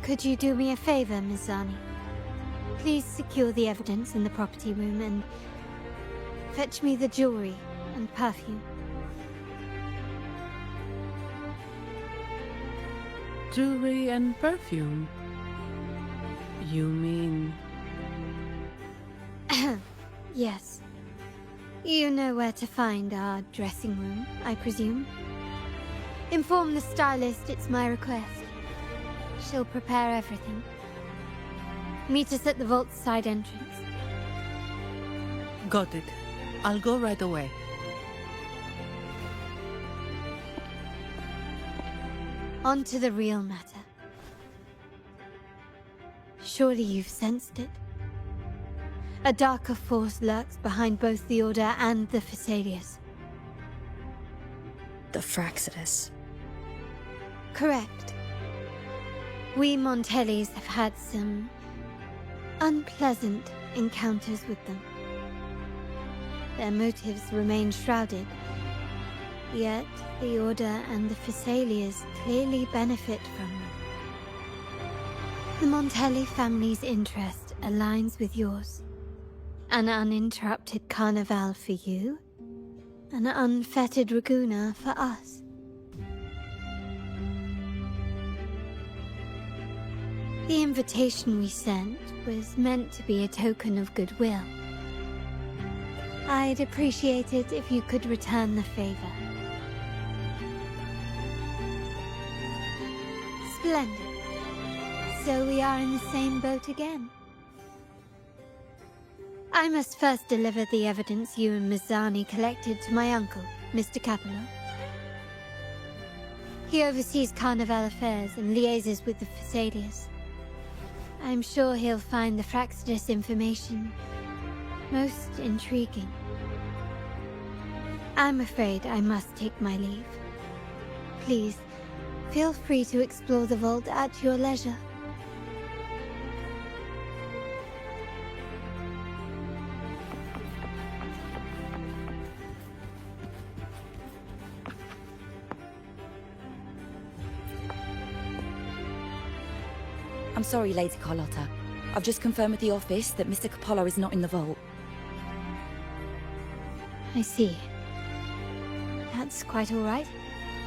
Speaker 14: Could you do me a favor, Miss Zani? Please secure the evidence in the property room and fetch me the jewelry and perfume.
Speaker 3: Jewelry and perfume? You mean...
Speaker 14: Yes. You know where to find our dressing room, I presume? Inform the stylist it's my request. She'll prepare everything. Meet us at the vault's side entrance.
Speaker 3: Got it. I'll go right away.
Speaker 14: On to the real matter. Surely you've sensed it. A darker force lurks behind both the Order and the Phasaelius.
Speaker 7: The Fractsidus.
Speaker 14: Correct. We Montellis have had some unpleasant encounters with them. Their motives remain shrouded, yet the Order and the Phasaelius clearly benefit from them. The Montelli family's interest aligns with yours. An uninterrupted carnival for you, an unfettered Raguna for us. The invitation we sent was meant to be a token of goodwill. I'd appreciate it if you could return the favor. Splendid. So we are in the same boat again. I must first deliver the evidence you and Miss Zani collected to my uncle, Mr. Capello. He oversees Carnival affairs and liaises with the Phasaelius. I'm sure he'll find the Fractsidus information most intriguing. I'm afraid I must take my leave. Please, feel free to explore the vault at your leisure.
Speaker 21: I'm sorry, Lady Carlotta. I've just confirmed with the office that Mr. Capello is not in the vault.
Speaker 14: I see. That's quite all right.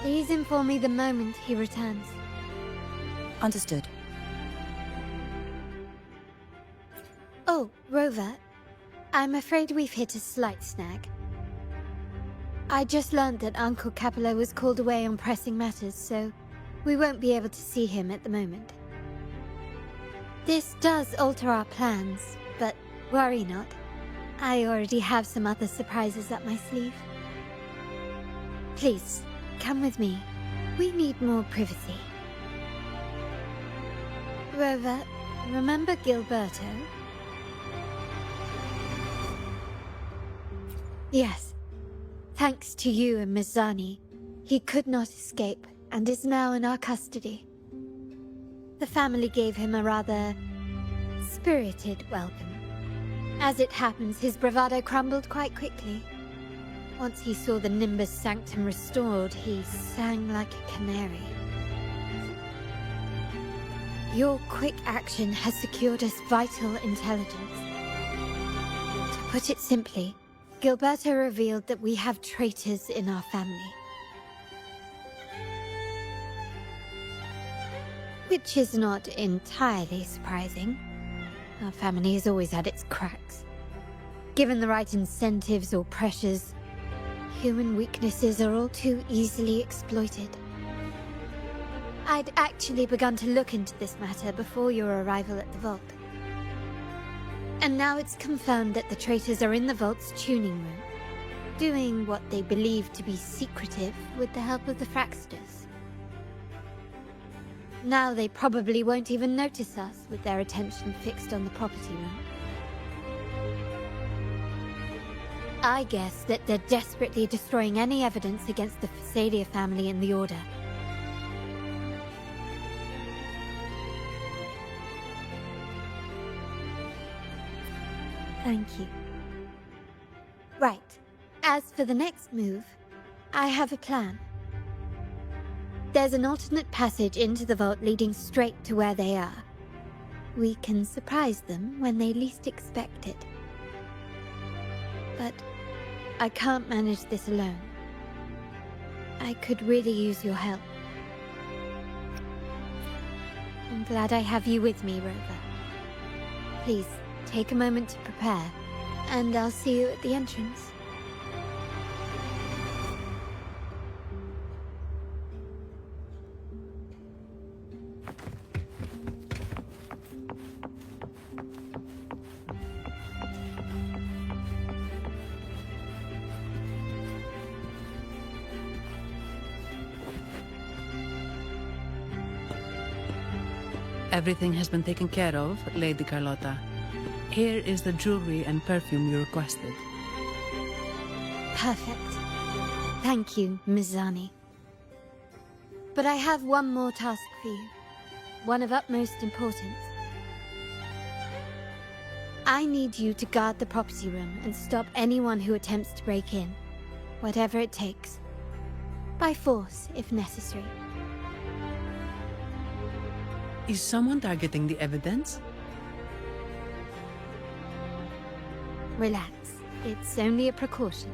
Speaker 14: Please inform me the moment he returns.
Speaker 21: Understood.
Speaker 14: Oh, Rover. I'm afraid we've hit a slight snag. I just learned that Uncle Capello was called away on pressing matters, so we won't be able to see him at the moment. This does alter our plans, but worry not. I already have some other surprises up my sleeve. Please, come with me. We need more privacy. Rover, remember Gilberto? Yes. Thanks to you and Miss Zani, he could not escape and is now in our custody. The family gave him a rather spirited welcome. As it happens, his bravado crumbled quite quickly. Once he saw the Nimbus Sanctum restored, he sang like a canary. Your quick action has secured us vital intelligence. To put it simply, Gilberto revealed that we have traitors in our family. Which is not entirely surprising. Our family has always had its cracks. Given the right incentives or pressures, human weaknesses are all too easily exploited. I'd actually begun to look into this matter before your arrival at the vault. And now it's confirmed that the traitors are in the vault's tuning room, doing what they believe to be secretive with the help of the Fractsidus. Now they probably won't even notice us with their attention fixed on the property room. I guess that they're desperately destroying any evidence against the Phasalia family and the Order. Thank you. Right. As for the next move, I have a plan. There's an alternate passage into the vault leading straight to where they are. We can surprise them when they least expect it. But I can't manage this alone. I could really use your help. I'm glad I have you with me, Rover. Please, take a moment to prepare, and I'll see you at the entrance.
Speaker 3: Everything has been taken care of, Lady Carlotta. Here is the jewelry and perfume you requested.
Speaker 14: Perfect. Thank you, Miss Zani. But I have one more task for you. One of utmost importance. I need you to guard the property room and stop anyone who attempts to break in. Whatever it takes. By force, if necessary.
Speaker 3: Is someone targeting the evidence?
Speaker 14: Relax. It's only a precaution.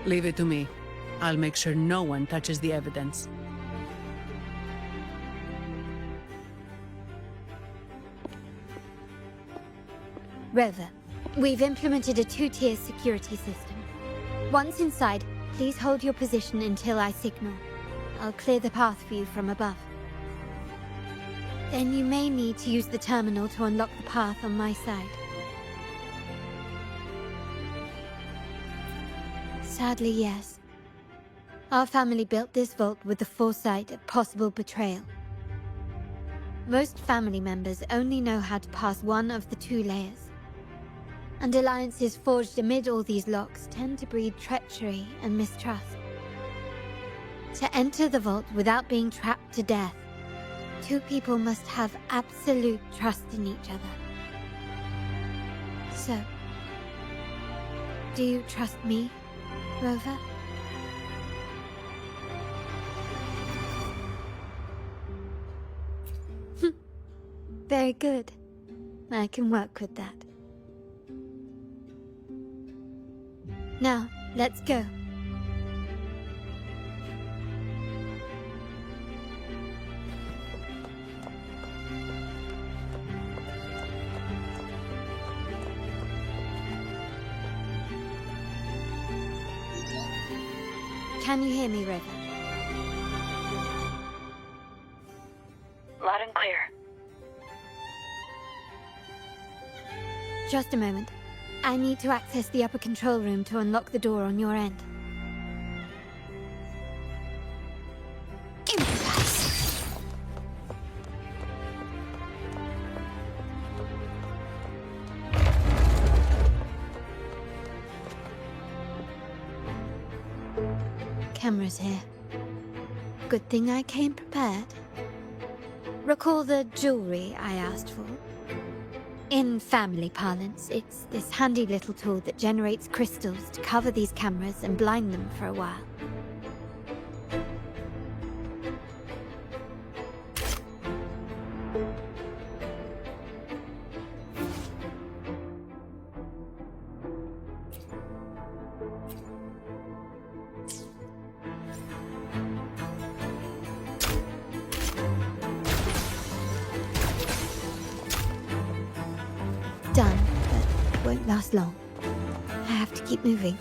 Speaker 3: Leave it to me. I'll make sure no one touches the evidence.
Speaker 14: Rover, we've implemented a 2-tier security system. Once inside, please hold your position until I signal. I'll clear the path for you from above. Then you may need to use the terminal to unlock the path on my side. Sadly, yes. Our family built this vault with the foresight of possible betrayal. Most family members only know how to pass one of the 2 layers. And alliances forged amid all these locks tend to breed treachery and mistrust. To enter the vault without being trapped to death, 2 people must have absolute trust in each other. So, do you trust me, Rover? Very good. I can work with that. Now, let's go. Can you hear me, Rover?
Speaker 10: Loud and clear.
Speaker 14: Just a moment. I need to access the upper control room to unlock the door on your end. Improvise. Cameras here. Good thing I came prepared. Recall the jewelry I asked for? In family parlance, it's this handy little tool that generates crystals to cover these cameras and blind them for a while. Done, but won't last long. I have to keep moving.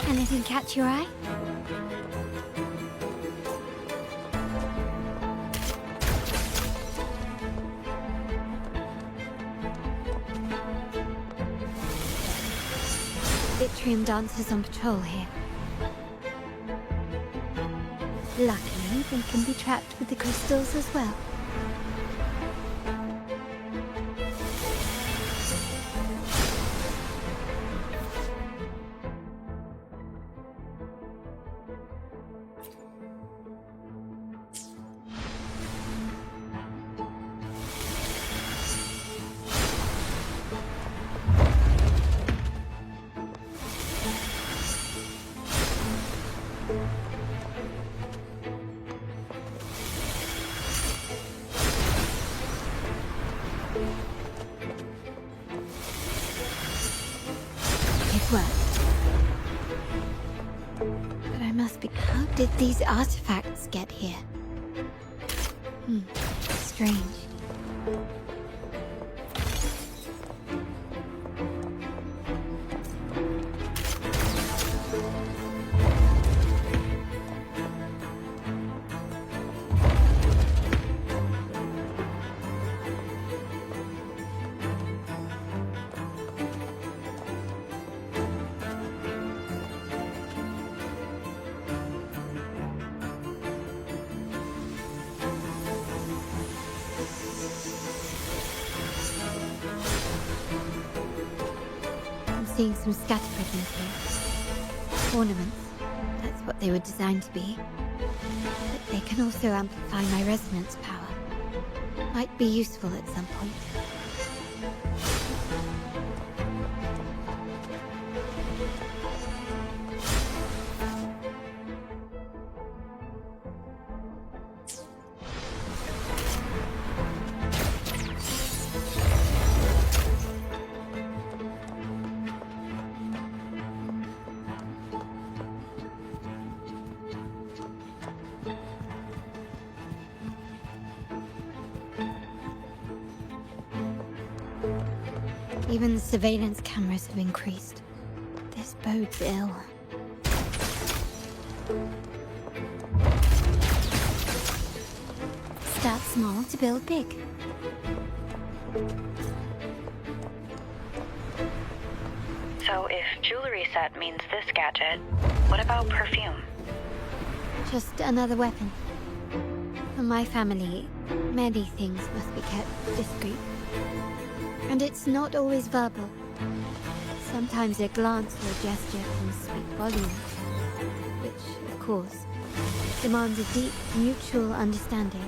Speaker 14: Anything catch your eye? Vitreum Dancers on patrol here. Luckily, they can be trapped with the crystals as well. But I must be... How did these artifacts get here? Strange. Seeing some scatter prisms here. Ornaments. That's what they were designed to be. But they can also amplify my resonance power. Might be useful at some point. Even the surveillance cameras have increased. This bodes ill. Start small to build big.
Speaker 7: So if jewelry set means this gadget, what about perfume?
Speaker 14: Just another weapon. For my family, many things must be kept discreet. And it's not always verbal. Sometimes a glance or a gesture can speak volumes, which, of course, demands a deep mutual understanding.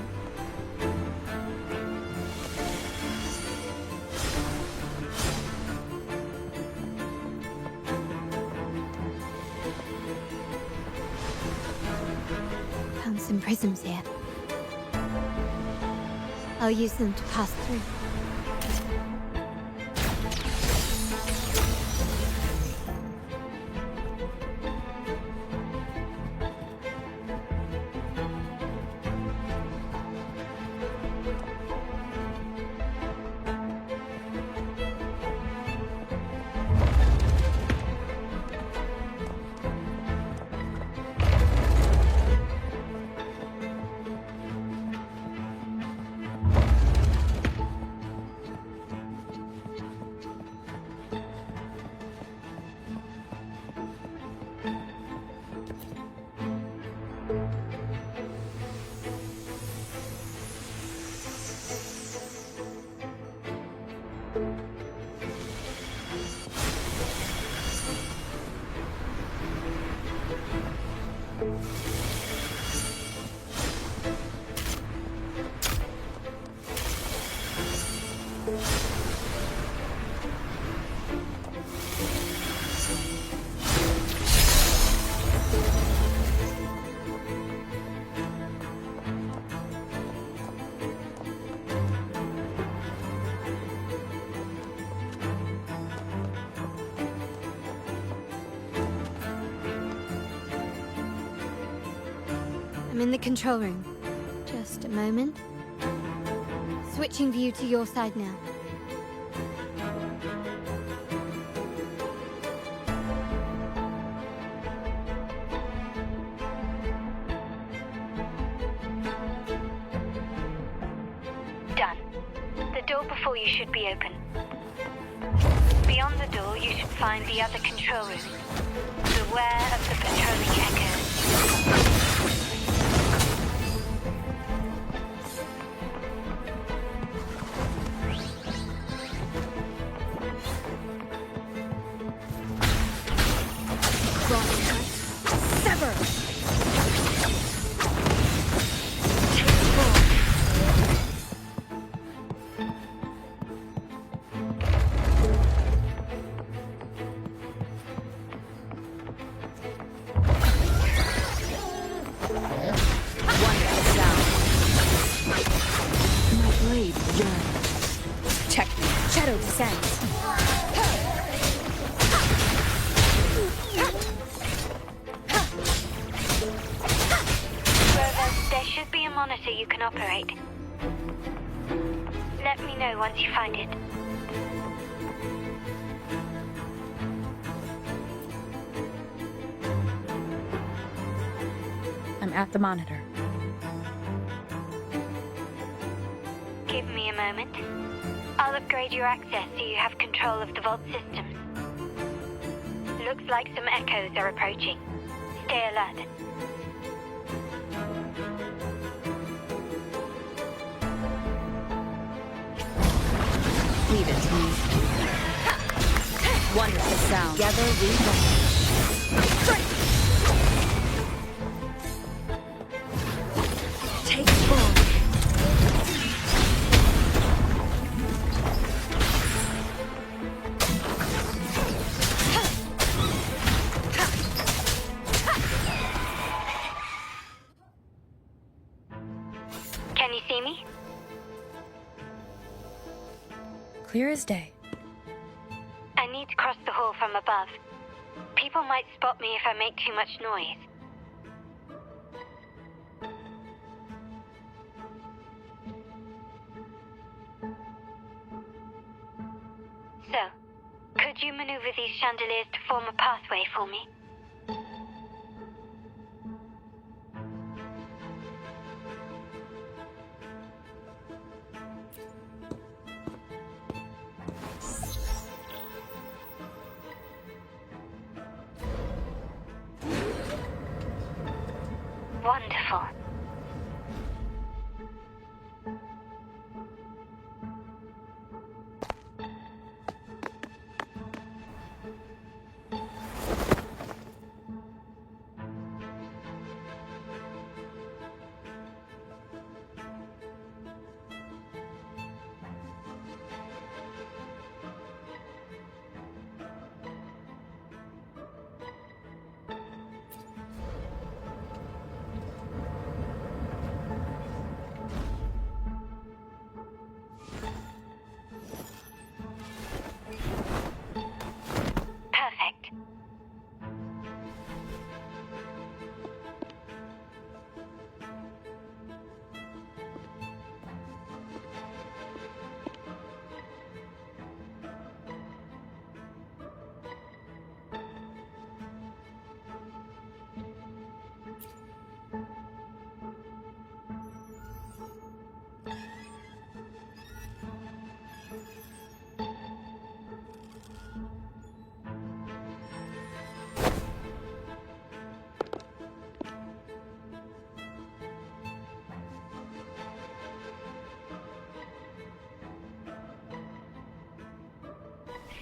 Speaker 14: Found some prisms here. I'll use them to pass through. I'm in the control room. Just a moment. Switching view to your side now.
Speaker 7: Done. The door before you should be open. Beyond the door, you should find the other control room. Beware of the patrolling echoes. monitor you can operate. Let me know once you find it.
Speaker 21: I'm at the monitor.
Speaker 7: Give me a moment. I'll upgrade your access so you have control of the vault systems. Looks like some echoes are approaching. Stay alert.
Speaker 21: Leave it to me. Wonderful sound. Together we go. Take form.
Speaker 7: Can you see me?
Speaker 8: Clear as day.
Speaker 7: I need to cross the hall from above. People might spot me if I make too much noise. So, could you maneuver these chandeliers to form a pathway for me? Wonderful.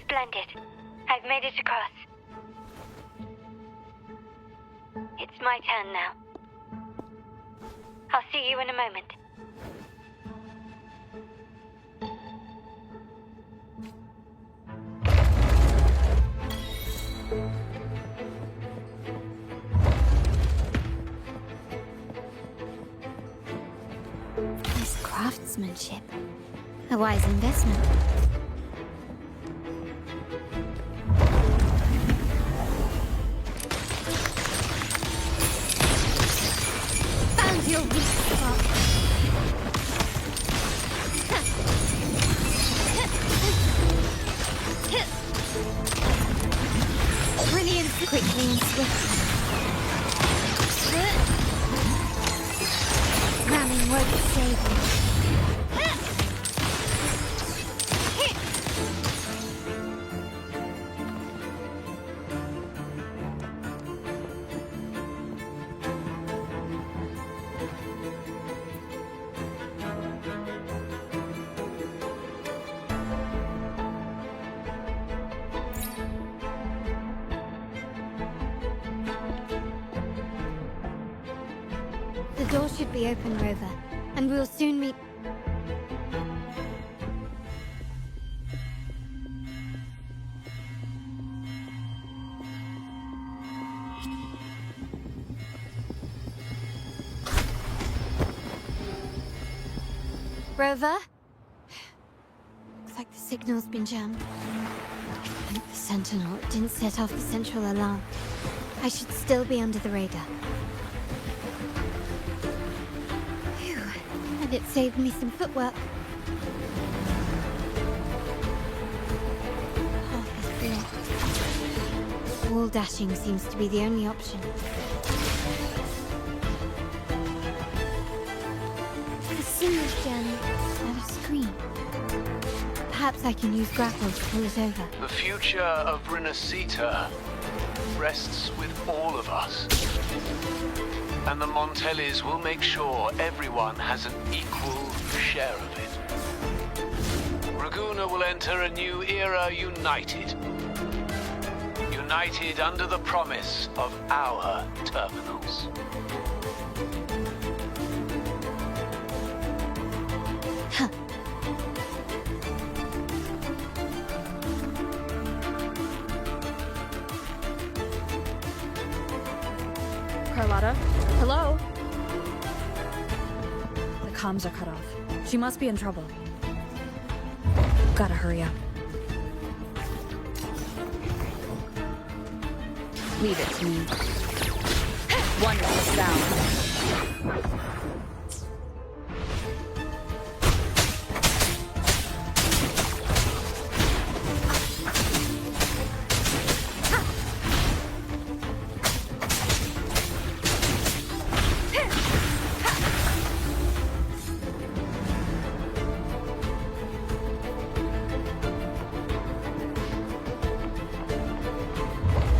Speaker 7: Splendid. I've made it across. It's my turn now. I'll see you in a moment.
Speaker 14: This craftsmanship. A wise investment. Found your weak spot. Brilliant, quickly and swiftly. Ramming won't save you. The door should be open, Rover, and we'll soon meet. Rover? Looks like the signal's been jammed. I think the Sentinel didn't set off the central alarm. I should still be under the radar. Phew. And it saved me some footwork. Path is blocked. Wall dashing seems to be the only option. A single gem and a screen. Perhaps I can use Grapple to pull it over.
Speaker 1: The future of Rinascita rests with all of us. And the Montellis will make sure everyone has an equal share of it. Raguna will enter a new era united. United under the promise of our terminals.
Speaker 10: Carlotta? Hello? The comms are cut off. She must be in trouble. Gotta hurry up. Leave it to me. Wonderful sound.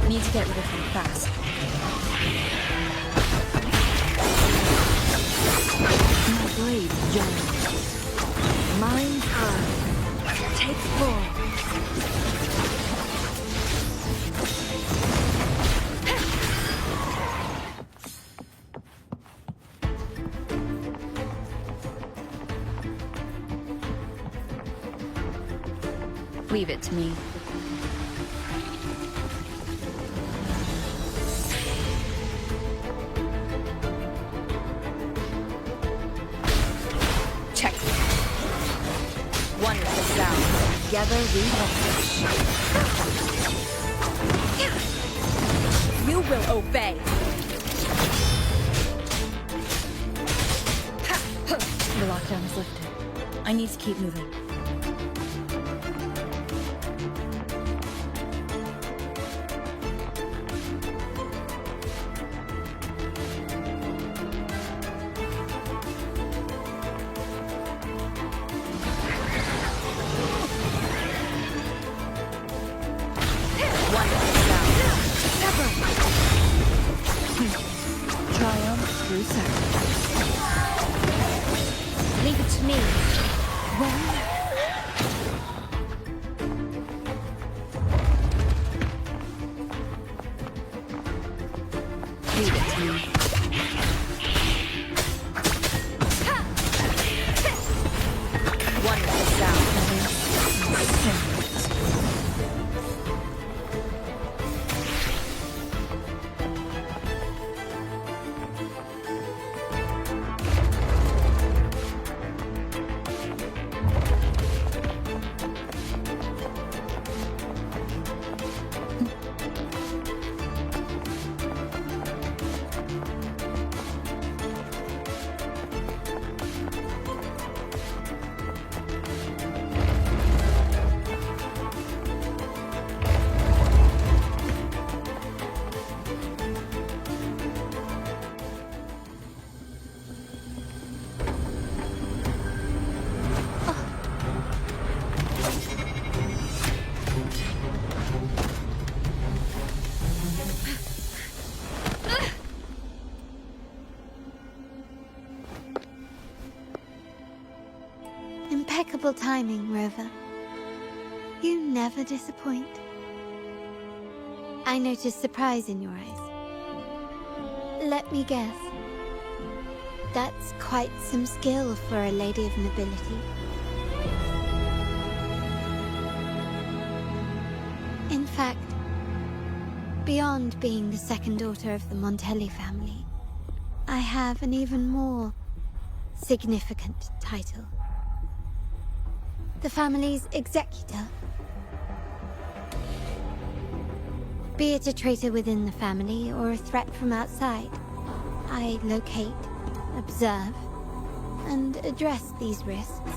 Speaker 10: Need to get rid of him fast. My blade, giant. Mind's eye. Take 4. Leave it to me. Check. Wonderful sound. Together we vanish. You will obey. The lockdown is lifted. I need to keep moving. Triumph through sacrifice. Leave it to me. Leave it to me. Wonderful sound.
Speaker 14: Impeccable timing, Rover. You never disappoint. I noticed surprise in your eyes. Let me guess. That's quite some skill for a lady of nobility. In fact, beyond being the second daughter of the Montelli family, I have an even more significant title. The family's executor. Be it a traitor within the family or a threat from outside, I locate, observe, and address these risks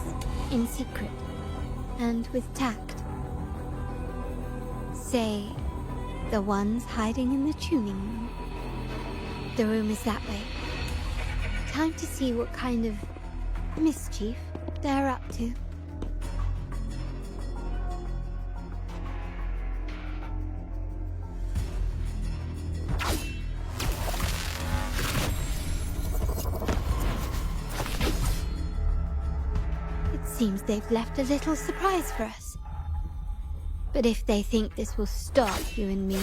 Speaker 14: in secret and with tact. Say, the ones hiding in the tuning room. The room is that way. Time to see what kind of mischief they're up to. It seems they've left a little surprise for us. But if they think this will stop you and me,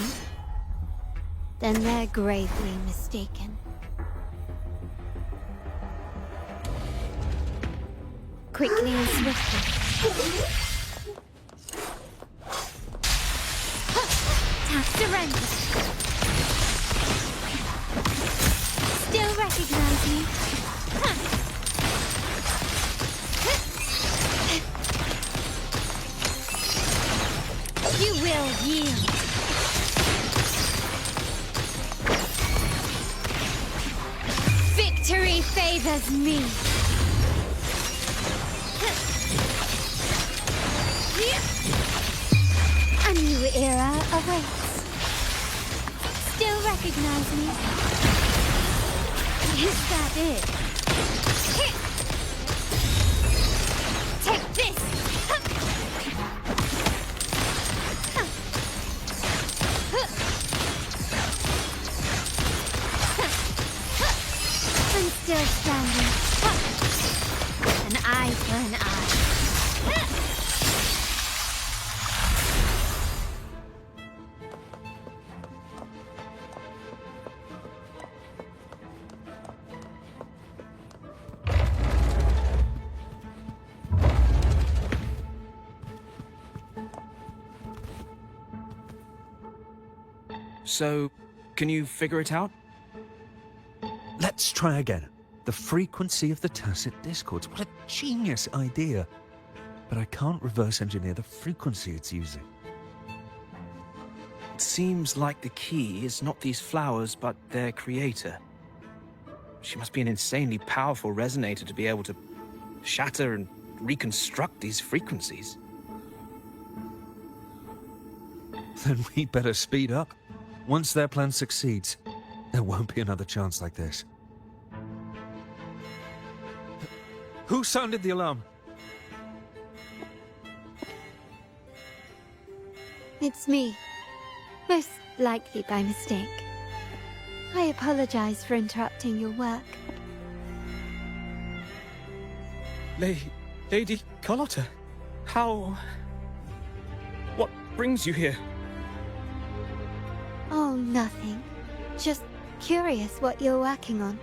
Speaker 14: then they're gravely mistaken. Quickly and swiftly. Tap surrender. Still recognize me? You will yield. Victory favors me. A new era awaits. Still recognize me? Is that it? Take this! I'm still standing. An eye for an eye.
Speaker 15: So, can you figure it out?
Speaker 12: Let's try again. The frequency of the tacit discords. What a genius idea. But I can't reverse engineer the frequency it's using.
Speaker 15: It seems like the key is not these flowers, but their creator. She must be an insanely powerful resonator to be able to shatter and reconstruct these frequencies.
Speaker 12: Then we better speed up. Once their plan succeeds, there won't be another chance like this. Who sounded the alarm?
Speaker 14: It's me. Most likely by mistake. I apologize for interrupting your work.
Speaker 15: Lady Carlotta, how... What brings you here?
Speaker 14: Oh, nothing. Just curious what you're working on.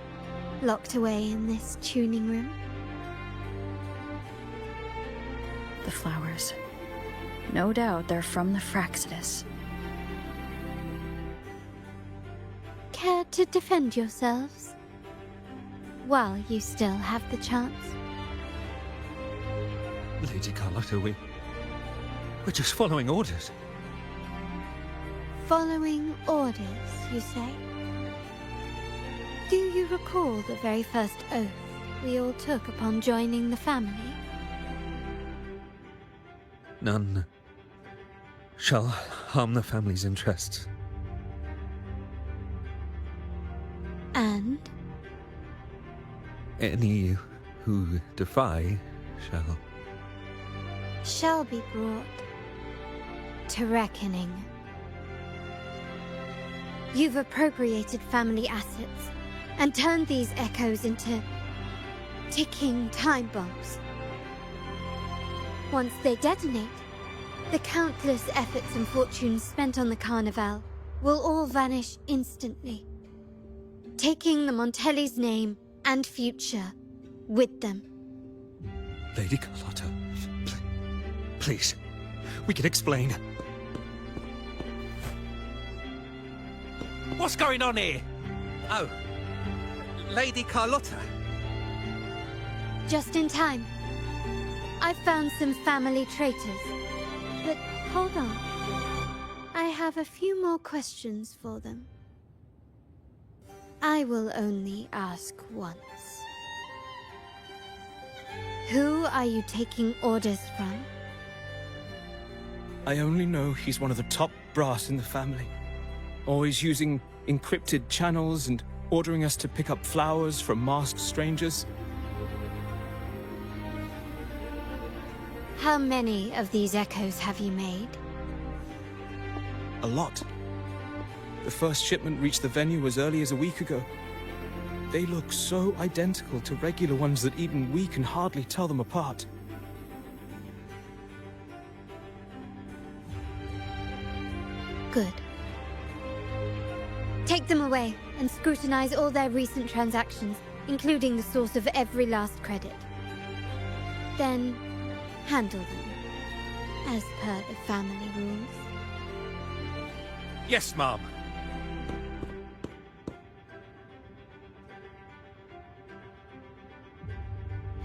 Speaker 14: Locked away in this tuning room.
Speaker 10: The flowers. No doubt they're from the Fractsidus.
Speaker 14: Care to defend yourselves? While you still have the chance.
Speaker 12: Lady Carlotta, we're just following orders.
Speaker 14: Following orders, you say? Do you recall the very first oath we all took upon joining the family?
Speaker 12: None shall harm the family's interests.
Speaker 14: And?
Speaker 12: Any who defy
Speaker 14: shall be brought to reckoning. You've appropriated family assets and turned these echoes into ticking time bombs. Once they detonate, the countless efforts and fortunes spent on the Carnival will all vanish instantly, taking the Montelli's name and future with them.
Speaker 12: Lady Carlotta, please, we can explain.
Speaker 19: What's going on here? Oh, Lady Carlotta.
Speaker 14: Just in time. I've found some family traitors. But hold on. I have a few more questions for them. I will only ask once. Who are you taking orders from?
Speaker 15: I only know he's one of the top brass in the family. Always using encrypted channels and ordering us to pick up flowers from masked strangers.
Speaker 14: How many of these echoes have you made?
Speaker 15: A lot. The first shipment reached the venue as early as a week ago. They look so identical to regular ones that even we can hardly tell them apart.
Speaker 14: Good. Take them away and scrutinize all their recent transactions, including the source of every last credit. Then, handle them, as per the family rules.
Speaker 19: Yes, Mom.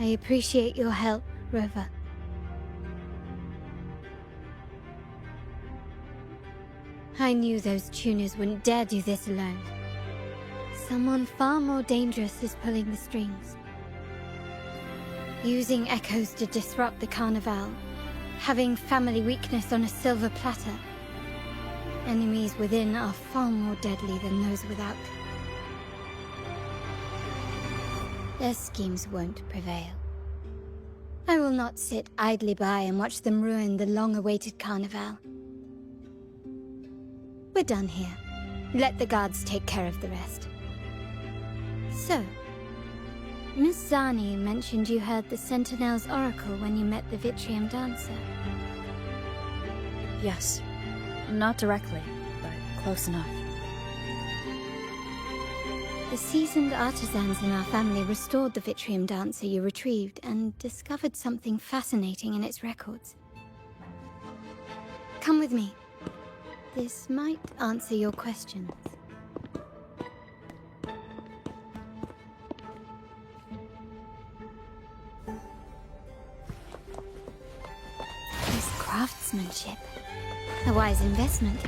Speaker 14: I appreciate your help, Rover. I knew those tuners wouldn't dare do this alone. Someone far more dangerous is pulling the strings. Using echoes to disrupt the Carnival. Having family weakness on a silver platter. Enemies within are far more deadly than those without. Their schemes won't prevail. I will not sit idly by and watch them ruin the long-awaited Carnival. We're done here. Let the guards take care of the rest. So, Miss Zani mentioned you heard the Sentinel's oracle when you met the Vitreum Dancer.
Speaker 10: Yes. Not directly, but close enough.
Speaker 14: The seasoned artisans in our family restored the Vitreum Dancer you retrieved and discovered something fascinating in its records. Come with me. This might answer your questions. This craftsmanship. A wise investment.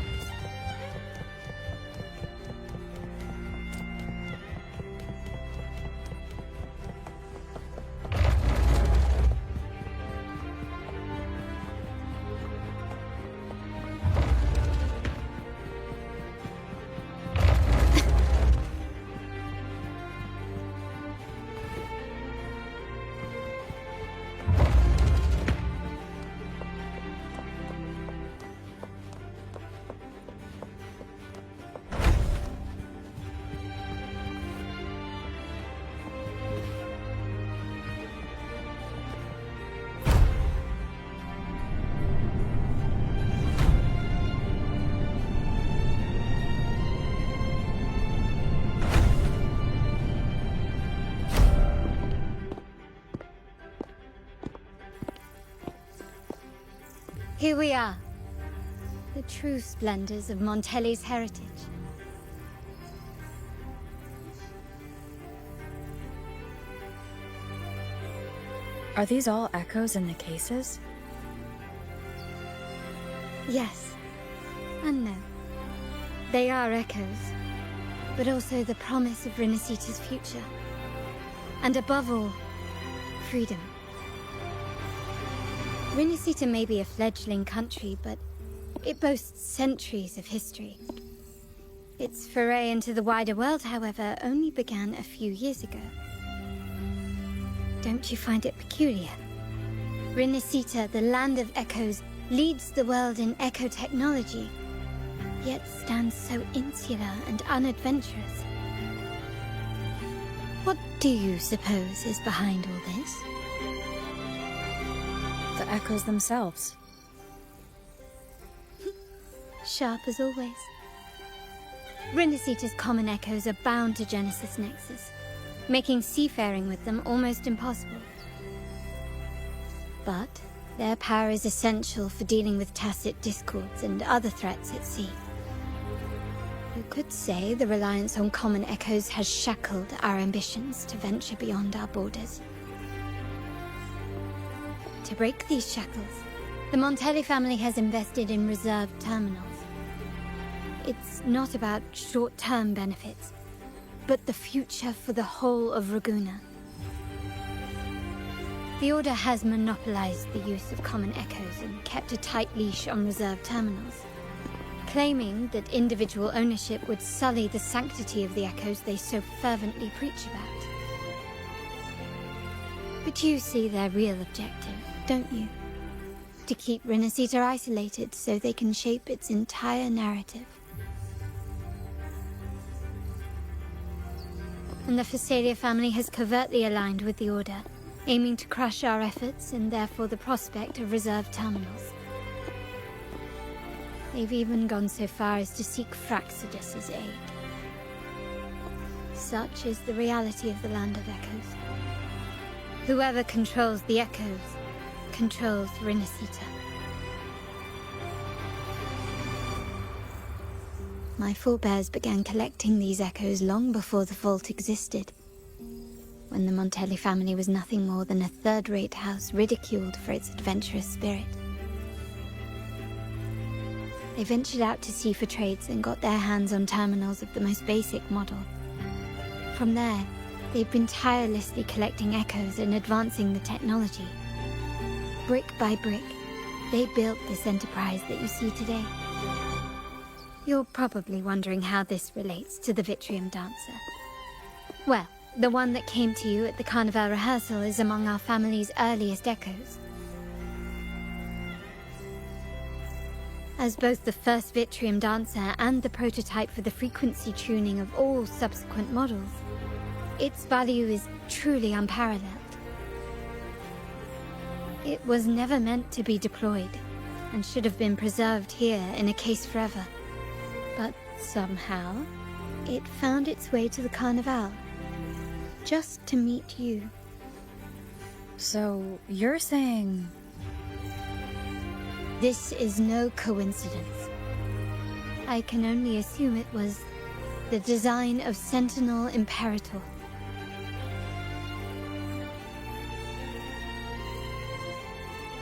Speaker 14: Here we are. The true splendors of Montelli's heritage.
Speaker 10: Are these all echoes in the cases?
Speaker 14: Yes. And no. They are echoes, but also the promise of Rinascita's future. And above all, freedom. Rinascita may be a fledgling country, but it boasts centuries of history. Its foray into the wider world, however, only began a few years ago. Don't you find it peculiar? Rinascita, the land of echoes, leads the world in echo technology, yet stands so insular and unadventurous. What do you suppose is behind all this?
Speaker 10: The echoes themselves.
Speaker 14: Sharp as always. Rinascita's common echoes are bound to Genesis Nexus, making seafaring with them almost impossible. But their power is essential for dealing with tacit discords and other threats at sea. You could say the reliance on common echoes has shackled our ambitions to venture beyond our borders. To break these shackles, the Montelli family has invested in reserved terminals. It's not about short-term benefits, but the future for the whole of Ragusa. The Order has monopolized the use of common echoes and kept a tight leash on reserved terminals, claiming that individual ownership would sully the sanctity of the echoes they so fervently preach about. But you see their real objective, don't you? To keep Rinascita isolated so they can shape its entire narrative. And the Phasalia family has covertly aligned with the Order, aiming to crush our efforts and therefore the prospect of reserved terminals. They've even gone so far as to seek Fractsidus' aid. Such is the reality of the Land of Echoes. Whoever controls the Echoes controls Rinascita. My forebears began collecting these echoes long before the vault existed, when the Montelli family was nothing more than a third-rate house ridiculed for its adventurous spirit. They ventured out to sea for trades and got their hands on terminals of the most basic model. From there, they've been tirelessly collecting echoes and advancing the technology. Brick by brick, they built this enterprise that you see today. You're probably wondering how this relates to the Vitreum Dancer. Well, the one that came to you at the Carnival rehearsal is among our family's earliest echoes. As both the first Vitreum Dancer and the prototype for the frequency tuning of all subsequent models, its value is truly unparalleled. It was never meant to be deployed, and should have been preserved here in a case forever. But somehow, it found its way to the Carnival, just to meet you.
Speaker 10: So, you're saying...
Speaker 14: This is no coincidence. I can only assume it was the design of Sentinel Imperator.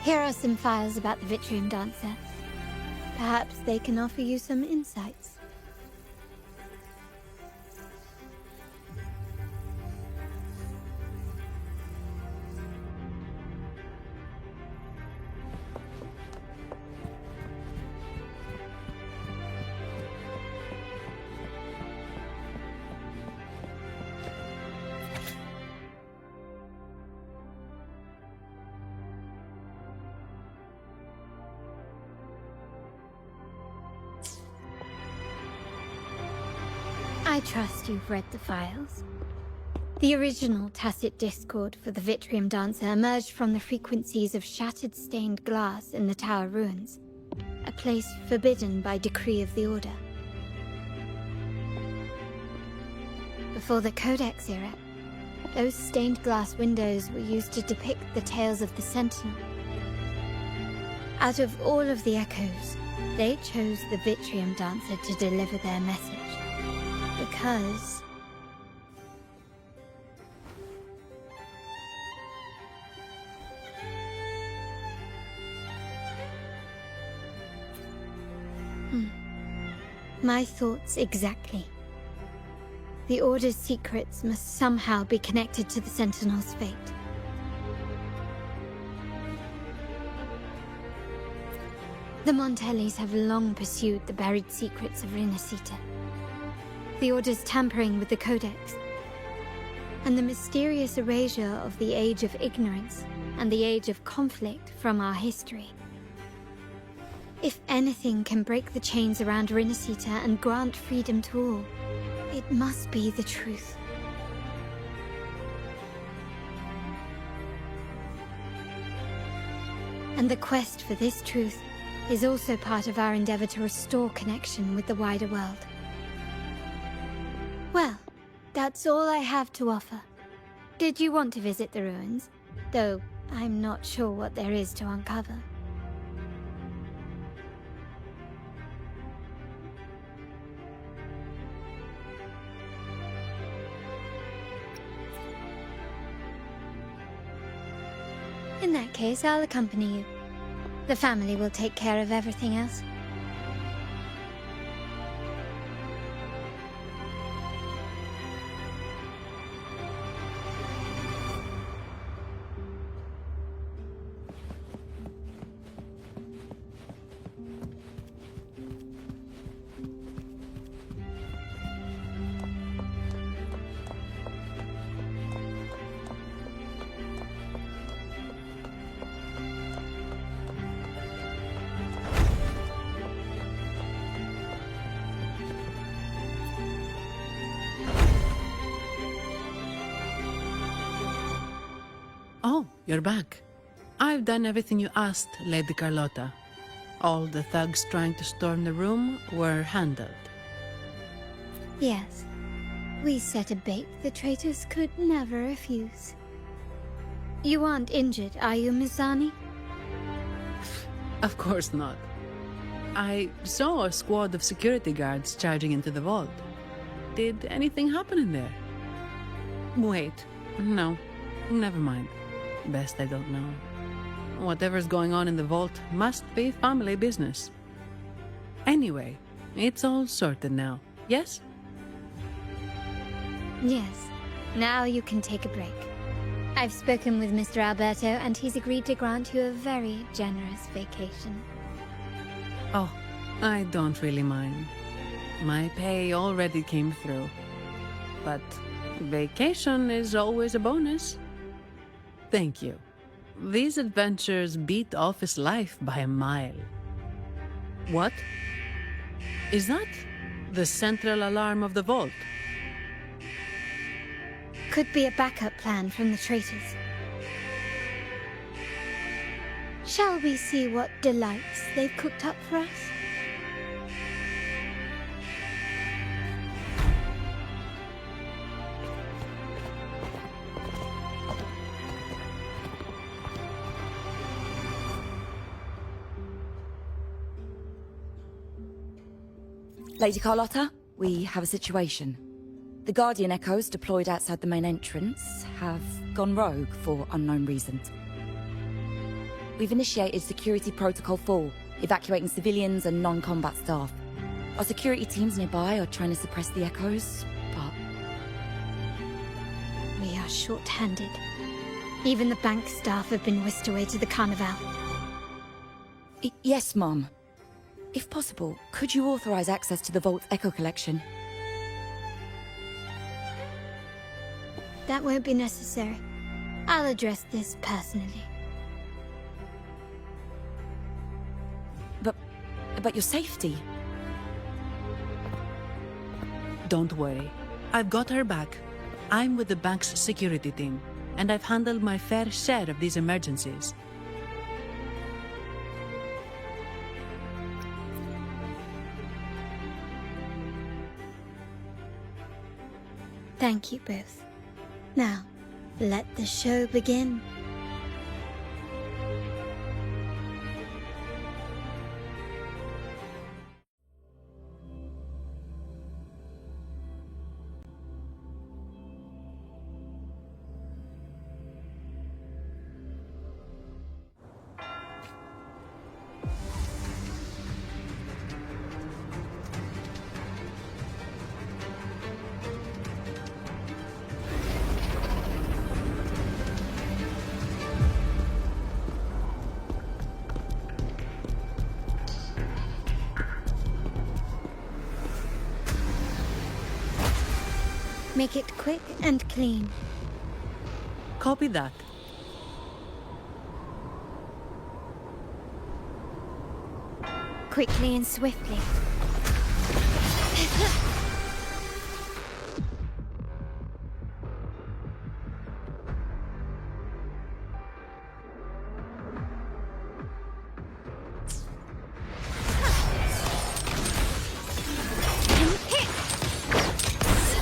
Speaker 14: Here are some files about the Vitreum Dancer. Perhaps they can offer you some insights. I trust you've read the files. The original tacit discord for the Vitreum Dancer emerged from the frequencies of shattered stained glass in the tower ruins, a place forbidden by decree of the Order. Before the Codex era, those stained glass windows were used to depict the tales of the Sentinel. Out of all of the echoes, they chose the Vitreum Dancer to deliver their message. Because... My thoughts exactly. The Order's secrets must somehow be connected to the Sentinel's fate. The Montellis have long pursued the buried secrets of Rinascita. The Order's tampering with the Codex, and the mysterious erasure of the Age of Ignorance and the Age of Conflict from our history. If anything can break the chains around Rinascita and grant freedom to all, it must be the truth. And the quest for this truth is also part of our endeavor to restore connection with the wider world. Well, that's all I have to offer. Did you want to visit the ruins? Though I'm not sure what there is to uncover. In that case, I'll accompany you. The family will take care of everything else.
Speaker 3: Oh, you're back. I've done everything you asked, Lady Carlotta. All the thugs trying to storm the room were handled.
Speaker 14: Yes. We set a bait the traitors could never refuse. You aren't injured, are you, Miss Zani?
Speaker 3: Of course not. I saw a squad of security guards charging into the vault. Did anything happen in there? Wait, no. Never mind. Best I don't know. Whatever's going on in the vault must be family business. Anyway, it's all sorted now, yes?
Speaker 14: Yes. Now you can take a break. I've spoken with Mr. Alberto, and he's agreed to grant you a very generous vacation.
Speaker 3: Oh, I don't really mind. My pay already came through. But vacation is always a bonus. Thank you. These adventures beat office life by a mile. What? Is that the central alarm of the vault?
Speaker 14: Could be a backup plan from the traitors. Shall we see what delights they've cooked up for us?
Speaker 21: Lady Carlotta, we have a situation. The Guardian Echoes deployed outside the main entrance have gone rogue for unknown reasons. We've initiated Security Protocol 4, evacuating civilians and non-combat staff. Our security teams nearby are trying to suppress the Echoes, but...
Speaker 14: We are short-handed. Even the bank staff have been whisked away to the Carnival.
Speaker 21: Yes, Mum. If possible, could you authorize access to the Vault's Echo collection?
Speaker 14: That won't be necessary. I'll address this personally.
Speaker 21: But your safety?
Speaker 3: Don't worry. I've got her back. I'm with the bank's security team, and I've handled my fair share of these emergencies.
Speaker 14: Thank you both. Now, let the show begin. Make it quick and clean.
Speaker 3: Copy that.
Speaker 14: Quickly and swiftly.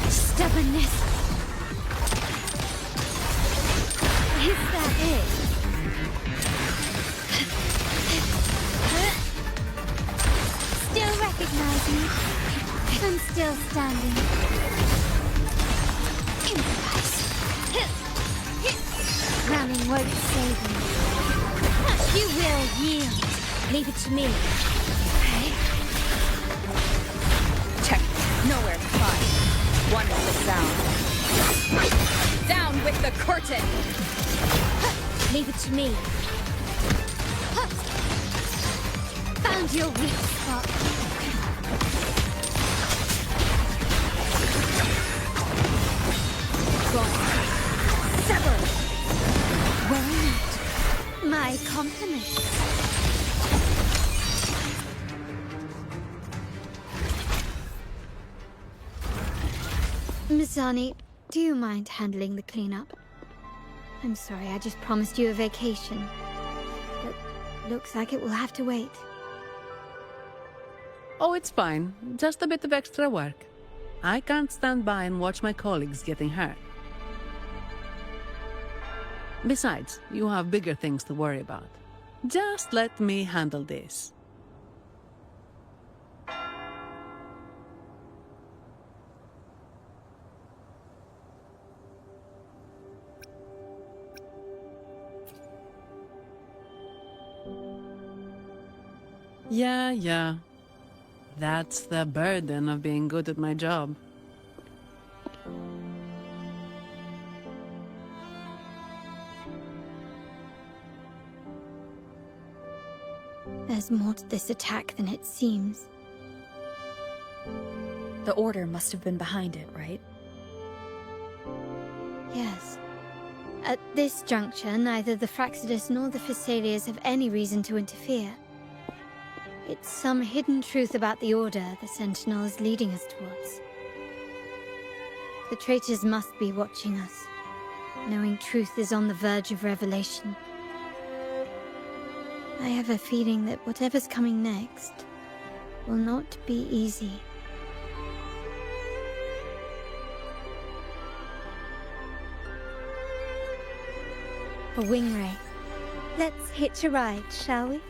Speaker 14: Stubbornness. Is that it? Still recognize me? I'm still standing. Improvise. Ramming won't save me. You will yield. Leave it to me.
Speaker 21: Check. Nowhere to find. One with the sound. Down with the curtain!
Speaker 14: Leave it to me. Found your weak spot. Sever! Well met. My compliments. Miss Zani, do you mind handling the cleanup? I'm sorry, I just promised you a vacation. But looks like it will have to wait.
Speaker 3: Oh, it's fine. Just a bit of extra work. I can't stand by and watch my colleagues getting hurt. Besides, you have bigger things to worry about. Just let me handle this. Yeah. That's the burden of being good at my job.
Speaker 14: There's more to this attack than it seems.
Speaker 10: The Order must have been behind it, right?
Speaker 14: Yes. At this juncture, neither the Fractsidus nor the Phasalias have any reason to interfere. It's some hidden truth about the Order the Sentinel is leading us towards. The traitors must be watching us, knowing truth is on the verge of revelation. I have a feeling that whatever's coming next will not be easy. A Wingray. Let's hitch a ride, shall we?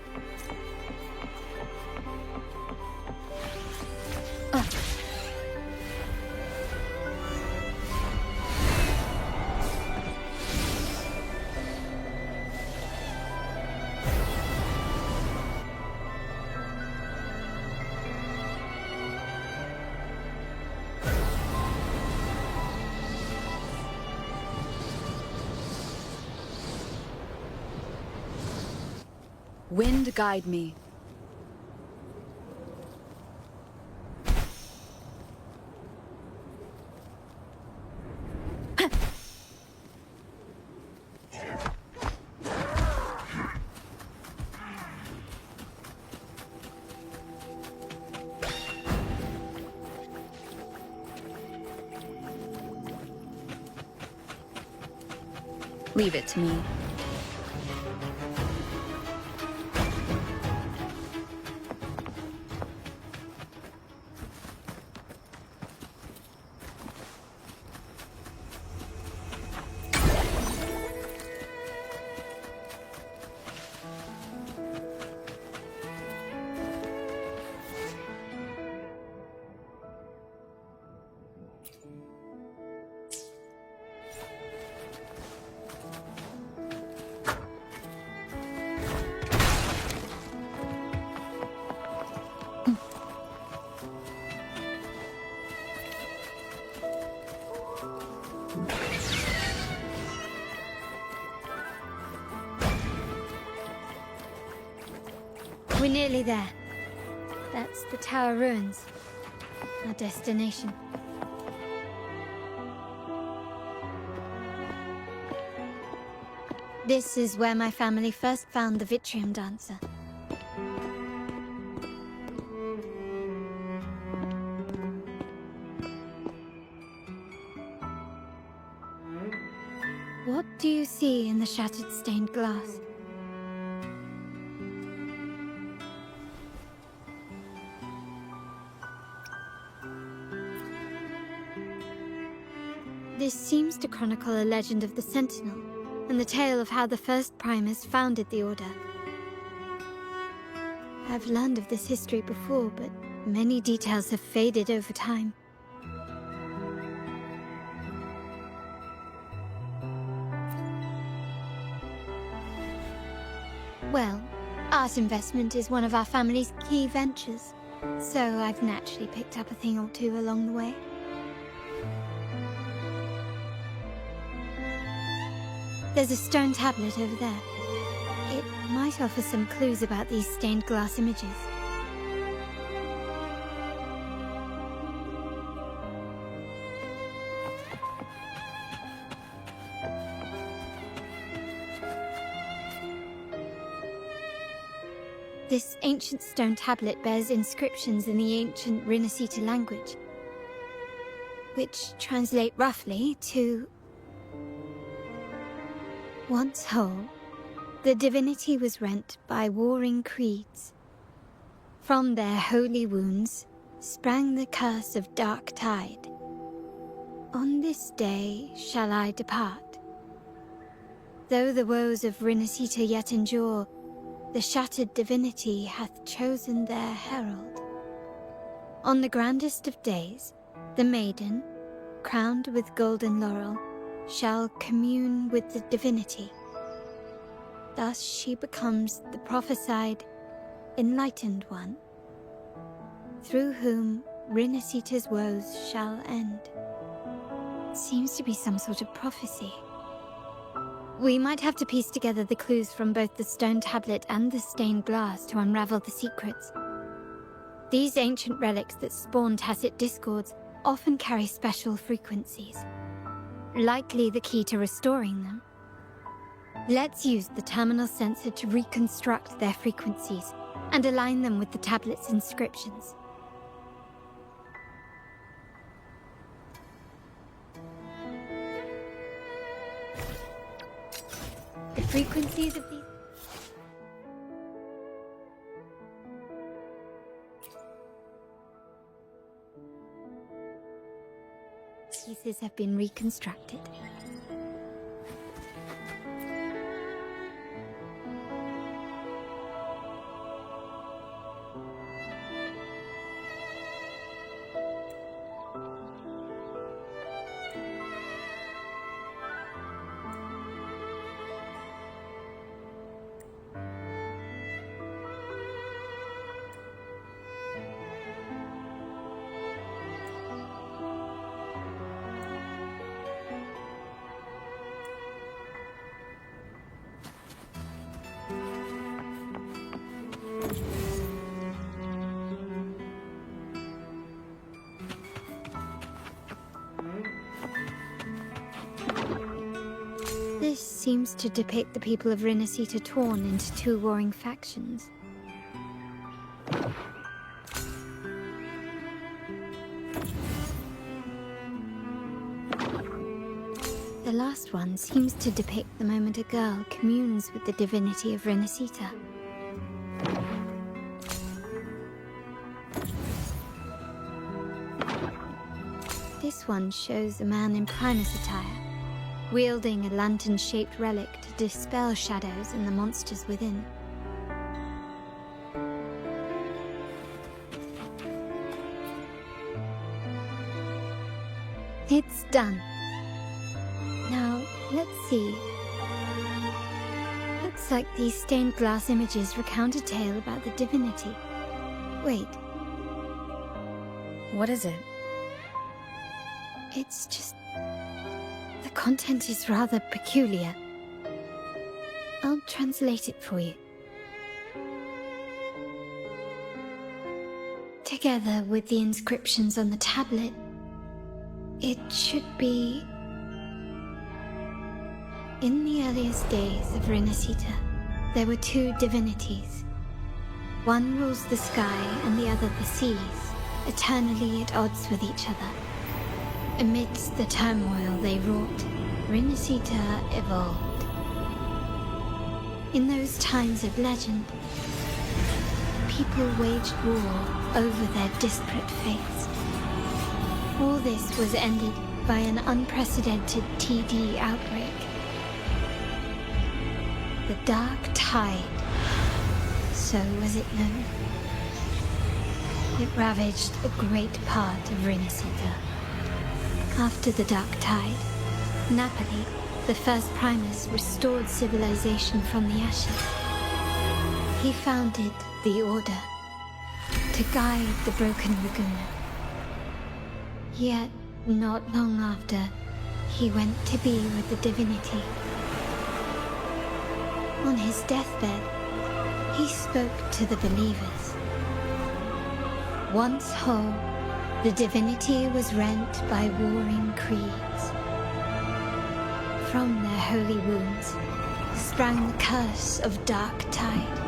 Speaker 10: Wind guide me. Leave it to me.
Speaker 14: We're nearly there. That's the Tower Ruins. Our destination. This is where my family first found the Vitreum Dancer. What do you see in the shattered stained glass? This seems to chronicle a legend of the Sentinel, and the tale of how the first Primus founded the Order. I've learned of this history before, but many details have faded over time. Well, art investment is one of our family's key ventures, so I've naturally picked up a thing or two along the way. There's a stone tablet over there. It might offer some clues about these stained glass images. This ancient stone tablet bears inscriptions in the ancient Rinascita language, which translate roughly to Once whole, the divinity was rent by warring creeds. From their holy wounds sprang the curse of dark tide. On this day shall I depart. Though the woes of Rinascita yet endure, the shattered divinity hath chosen their herald. On the grandest of days, the maiden, crowned with golden laurel, shall commune with the divinity. Thus she becomes the prophesied, enlightened one, through whom Rinascita's woes shall end. Seems to be some sort of prophecy. We might have to piece together the clues from both the stone tablet and the stained glass to unravel the secrets. These ancient relics that spawn tacit discords often carry special frequencies, likely the key to restoring them. Let's use the terminal sensor to reconstruct their frequencies and align them with the tablet's inscriptions. The frequencies of these pieces have been reconstructed. This seems to depict the people of Rinascita torn into two warring factions. The last one seems to depict the moment a girl communes with the divinity of Rinascita. This one shows a man in Primus attire, wielding a lantern-shaped relic to dispel shadows and the monsters within. It's done. Now, let's see. Looks like these stained glass images recount a tale about the divinity. Wait.
Speaker 10: What is it?
Speaker 14: It's just... the content is rather peculiar. I'll translate it for you. Together with the inscriptions on the tablet, it should be... In the earliest days of Rinascita, there were two divinities. One rules the sky and the other the seas, eternally at odds with each other. Amidst the turmoil they wrought, Rinascita evolved. In those times of legend, people waged war over their disparate fates. All this was ended by an unprecedented TD outbreak. The Dark Tide, so was it known. It ravaged a great part of Rinascita. After the Dark Tide, Napoli, the first Primus, restored civilization from the ashes. He founded the Order to guide the broken Laguna. Yet, not long after, he went to be with the divinity. On his deathbed, he spoke to the believers. Once whole, the divinity was rent by warring creeds. From their holy wounds sprang the curse of Dark Tide.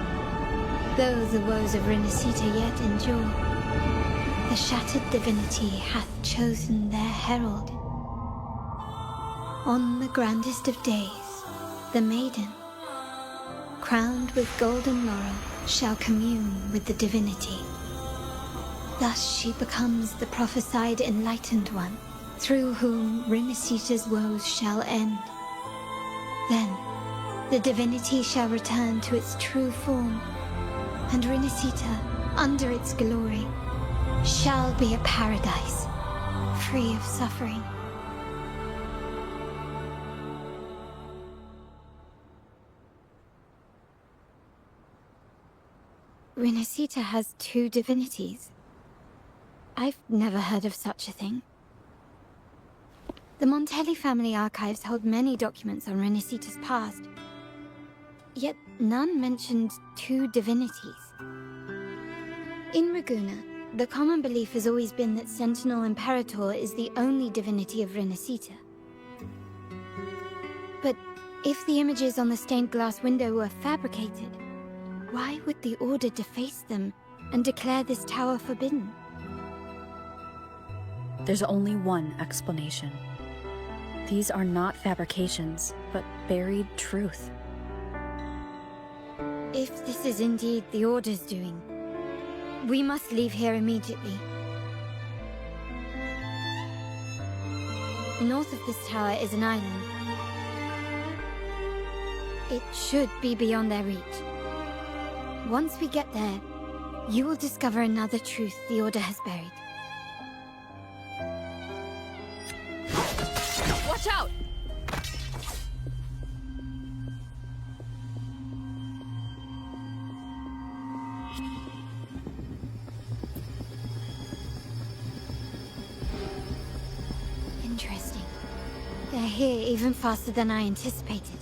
Speaker 14: Though the woes of Rinascita yet endure, the shattered divinity hath chosen their herald. On the grandest of days, the maiden, crowned with golden laurel, shall commune with the divinity. Thus she becomes the prophesied enlightened one, through whom Rinascita's woes shall end. Then, the divinity shall return to its true form, and Rinascita, under its glory, shall be a paradise, free of suffering. Rinascita has two divinities. I've never heard of such a thing. The Montelli family archives hold many documents on Rinascita's past, yet none mentioned two divinities. In Ragusa, the common belief has always been that Sentinel Imperator is the only divinity of Rinascita. But if the images on the stained glass window were fabricated, why would the Order deface them and declare this tower forbidden?
Speaker 10: There's only one explanation. These are not fabrications, but buried truth.
Speaker 14: If this is indeed the Order's doing, we must leave here immediately. North of this tower is an island. It should be beyond their reach. Once we get there, you will discover another truth the Order has buried.
Speaker 10: Watch out!
Speaker 14: Interesting. They're here even faster than I anticipated.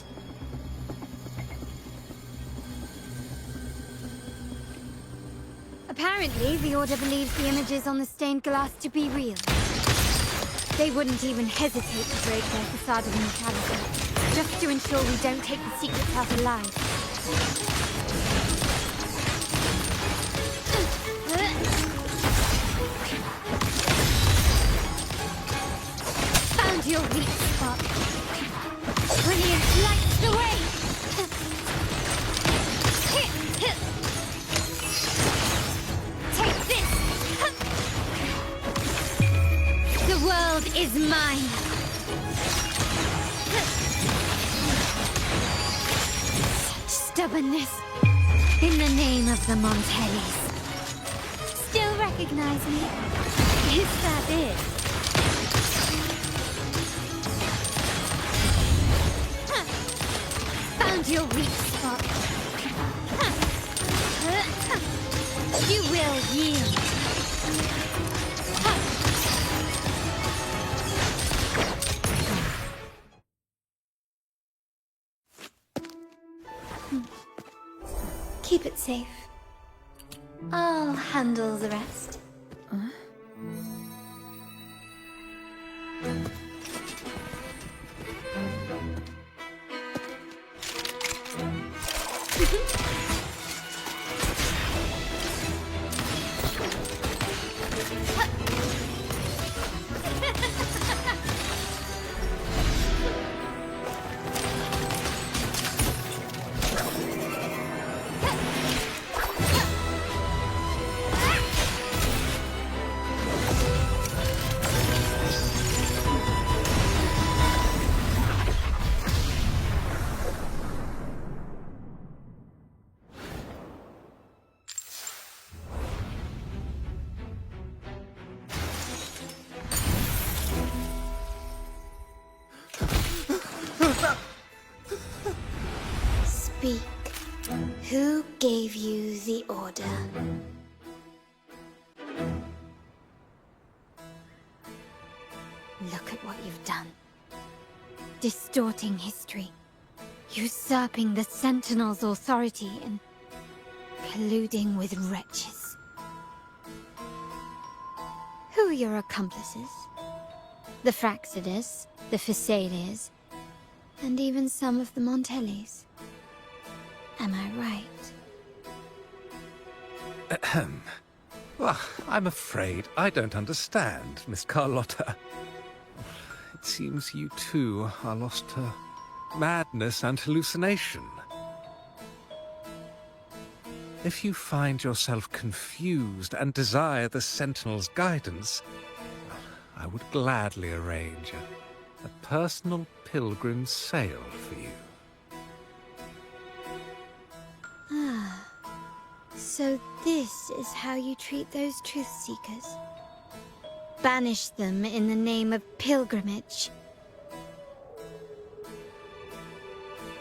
Speaker 14: Apparently, the Order believes the images on the stained glass to be real. They wouldn't even hesitate to break their facade of neutrality, just to ensure we don't take the secrets out alive. Found your weak spot. Brilliant lights the way! Take this! The world is mine! Such stubbornness. In the name of the Montellis. Still recognize me? Is that it? Found your weak spot. You will yield. Keep it safe. I'll handle the rest. Speak. Who gave you the order? Look at what you've done. Distorting history. Usurping the Sentinel's authority and colluding with wretches. Who are your accomplices? The Fractsidus, the Phasaelias, and even some of the Montellis. Am I right?
Speaker 12: Ahem. Well, I'm afraid I don't understand, Miss Carlotta. It seems you too are lost to madness and hallucination. If you find yourself confused and desire the Sentinel's guidance, I would gladly arrange a personal pilgrim sail for you.
Speaker 14: Ah, so this is how you treat those truth seekers. Banish them in the name of pilgrimage.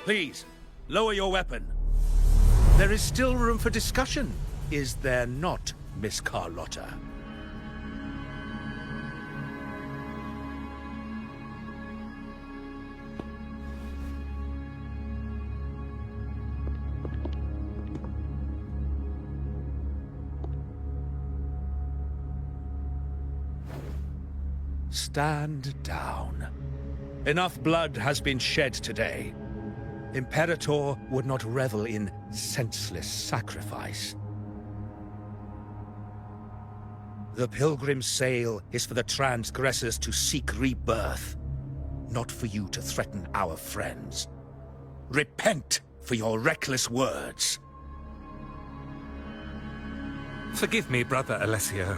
Speaker 2: Please, lower your weapon. There is still room for discussion, is there not, Miss Carlotta? Stand down. Enough blood has been shed today. Imperator would not revel in senseless sacrifice. The pilgrim's sail is for the transgressors to seek rebirth, not for you to threaten our friends. Repent for your reckless words.
Speaker 12: Forgive me, Brother Alessio.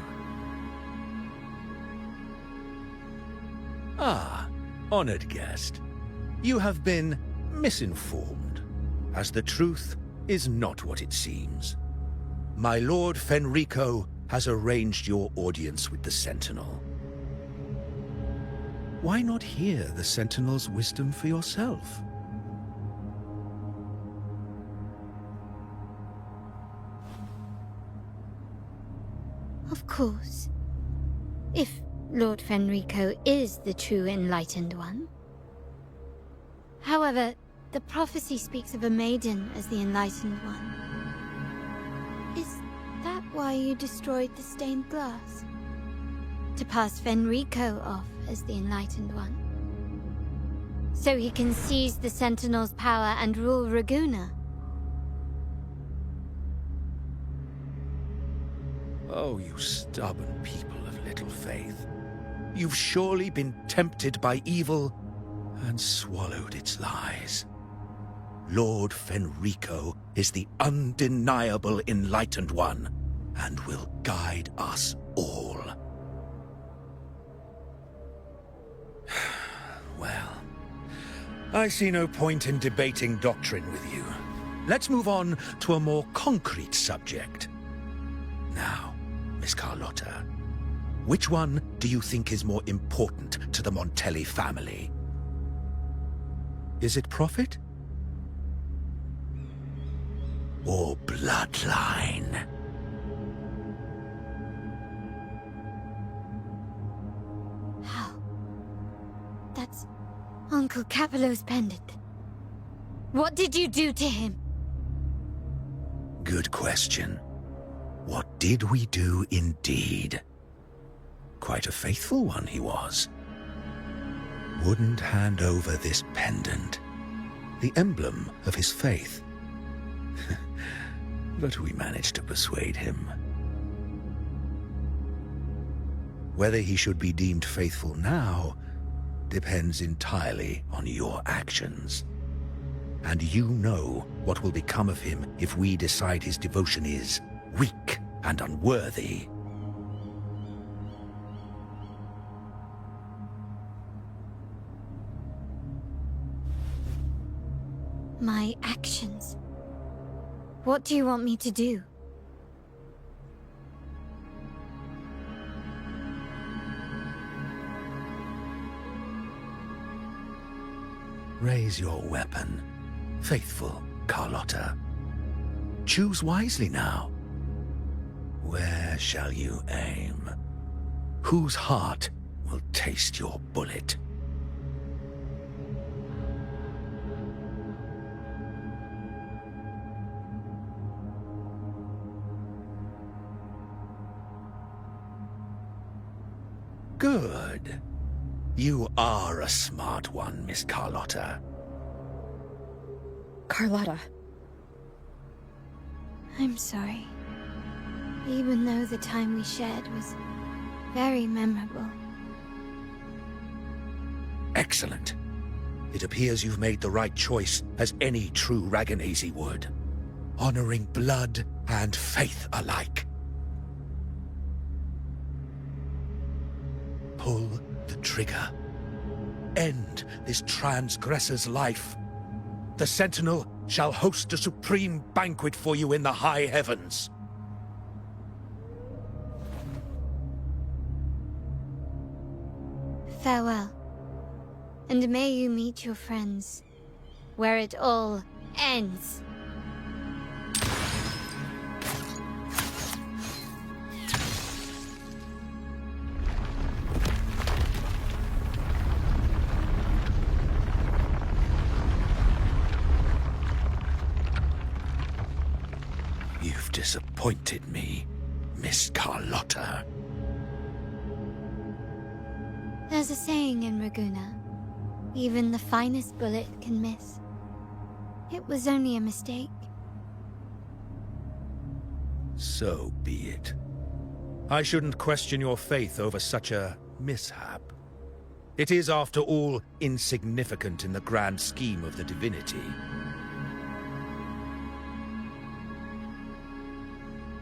Speaker 2: Ah, honored guest. You have been misinformed, as the truth is not what it seems. My Lord Fenrico has arranged your audience with the Sentinel. Why not hear the Sentinel's wisdom for yourself?
Speaker 14: Of course. If Lord Fenrico is the true Enlightened One. However, the prophecy speaks of a maiden as the Enlightened One. Is that why you destroyed the stained glass? To pass Fenrico off as the Enlightened One? So he can seize the Sentinel's power and rule Raguna?
Speaker 2: Oh, you stubborn people of little faith. You've surely been tempted by evil and swallowed its lies. Lord Fenrico is the undeniable Enlightened One and will guide us all. Well, I see no point in debating doctrine with you. Let's move on to a more concrete subject. Now, Miss Carlotta, which one do you think is more important to the Montelli family? Is it profit? Or bloodline?
Speaker 14: How? That's Uncle Capello's pendant. What did you do to him?
Speaker 2: Good question. What did we do indeed? Quite a faithful one he was. Wouldn't hand over this pendant, the emblem of his faith. But we managed to persuade him. Whether he should be deemed faithful now depends entirely on your actions. And you know what will become of him if we decide his devotion is weak and unworthy.
Speaker 14: My actions. What do you want me to do?
Speaker 2: Raise your weapon, faithful Carlotta. Choose wisely now. Where shall you aim? Whose heart will taste your bullet? Good. You are a smart one, Miss Carlotta.
Speaker 10: Carlotta.
Speaker 14: I'm sorry. Even though the time we shared was very memorable.
Speaker 2: Excellent. It appears you've made the right choice, as any true Raganazi would. Honoring blood and faith alike. Pull the trigger. End this transgressor's life. The Sentinel shall host a supreme banquet for you in the high heavens.
Speaker 14: Farewell. And may you meet your friends, where it all ends.
Speaker 2: You've disappointed me, Miss Carlotta.
Speaker 14: There's a saying in Raguna, even the finest bullet can miss. It was only a mistake.
Speaker 2: So be it. I shouldn't question your faith over such a mishap. It is, after all, insignificant in the grand scheme of the divinity.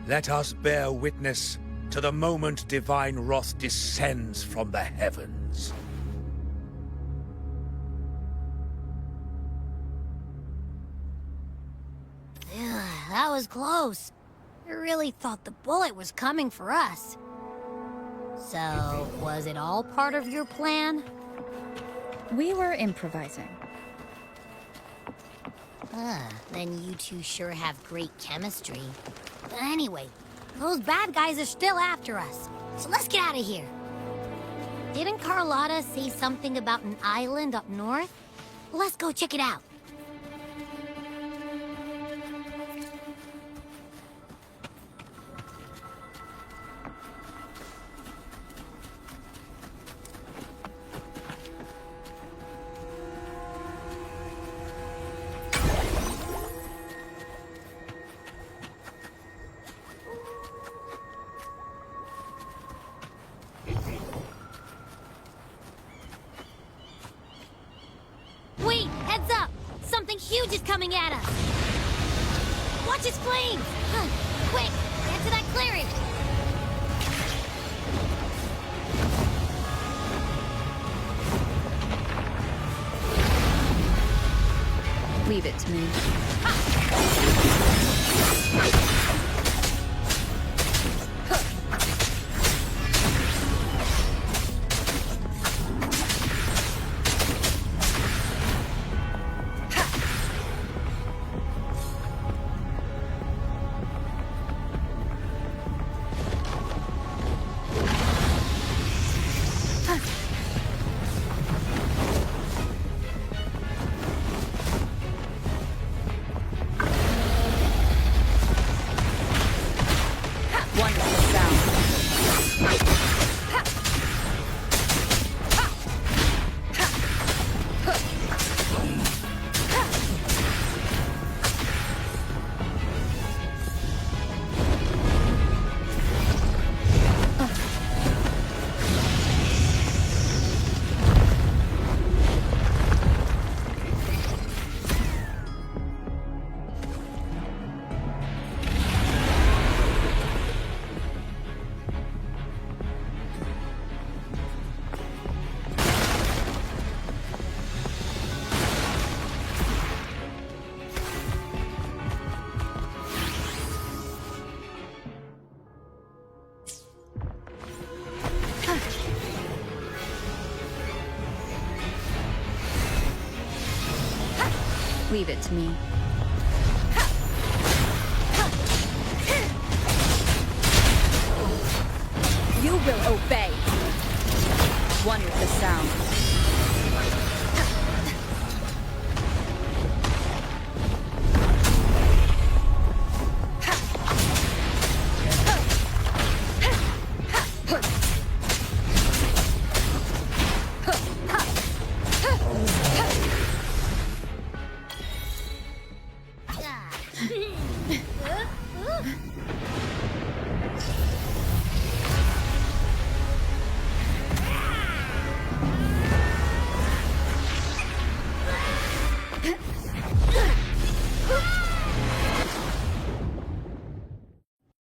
Speaker 2: Let us bear witness to the moment divine wrath descends from the heavens.
Speaker 5: That was close. I really thought the bullet was coming for us. So, was it all part of your plan?
Speaker 10: We were improvising.
Speaker 5: Then you two sure have great chemistry. But anyway, those bad guys are still after us. So let's get out of here. Didn't Carlotta say something about an island up north? Let's go check it out. Wait, heads up! Something huge is coming at us! Watch its flames! Quick, get to that clearing!
Speaker 10: Leave it to me. Leave it to me. You will obey. One with the sound.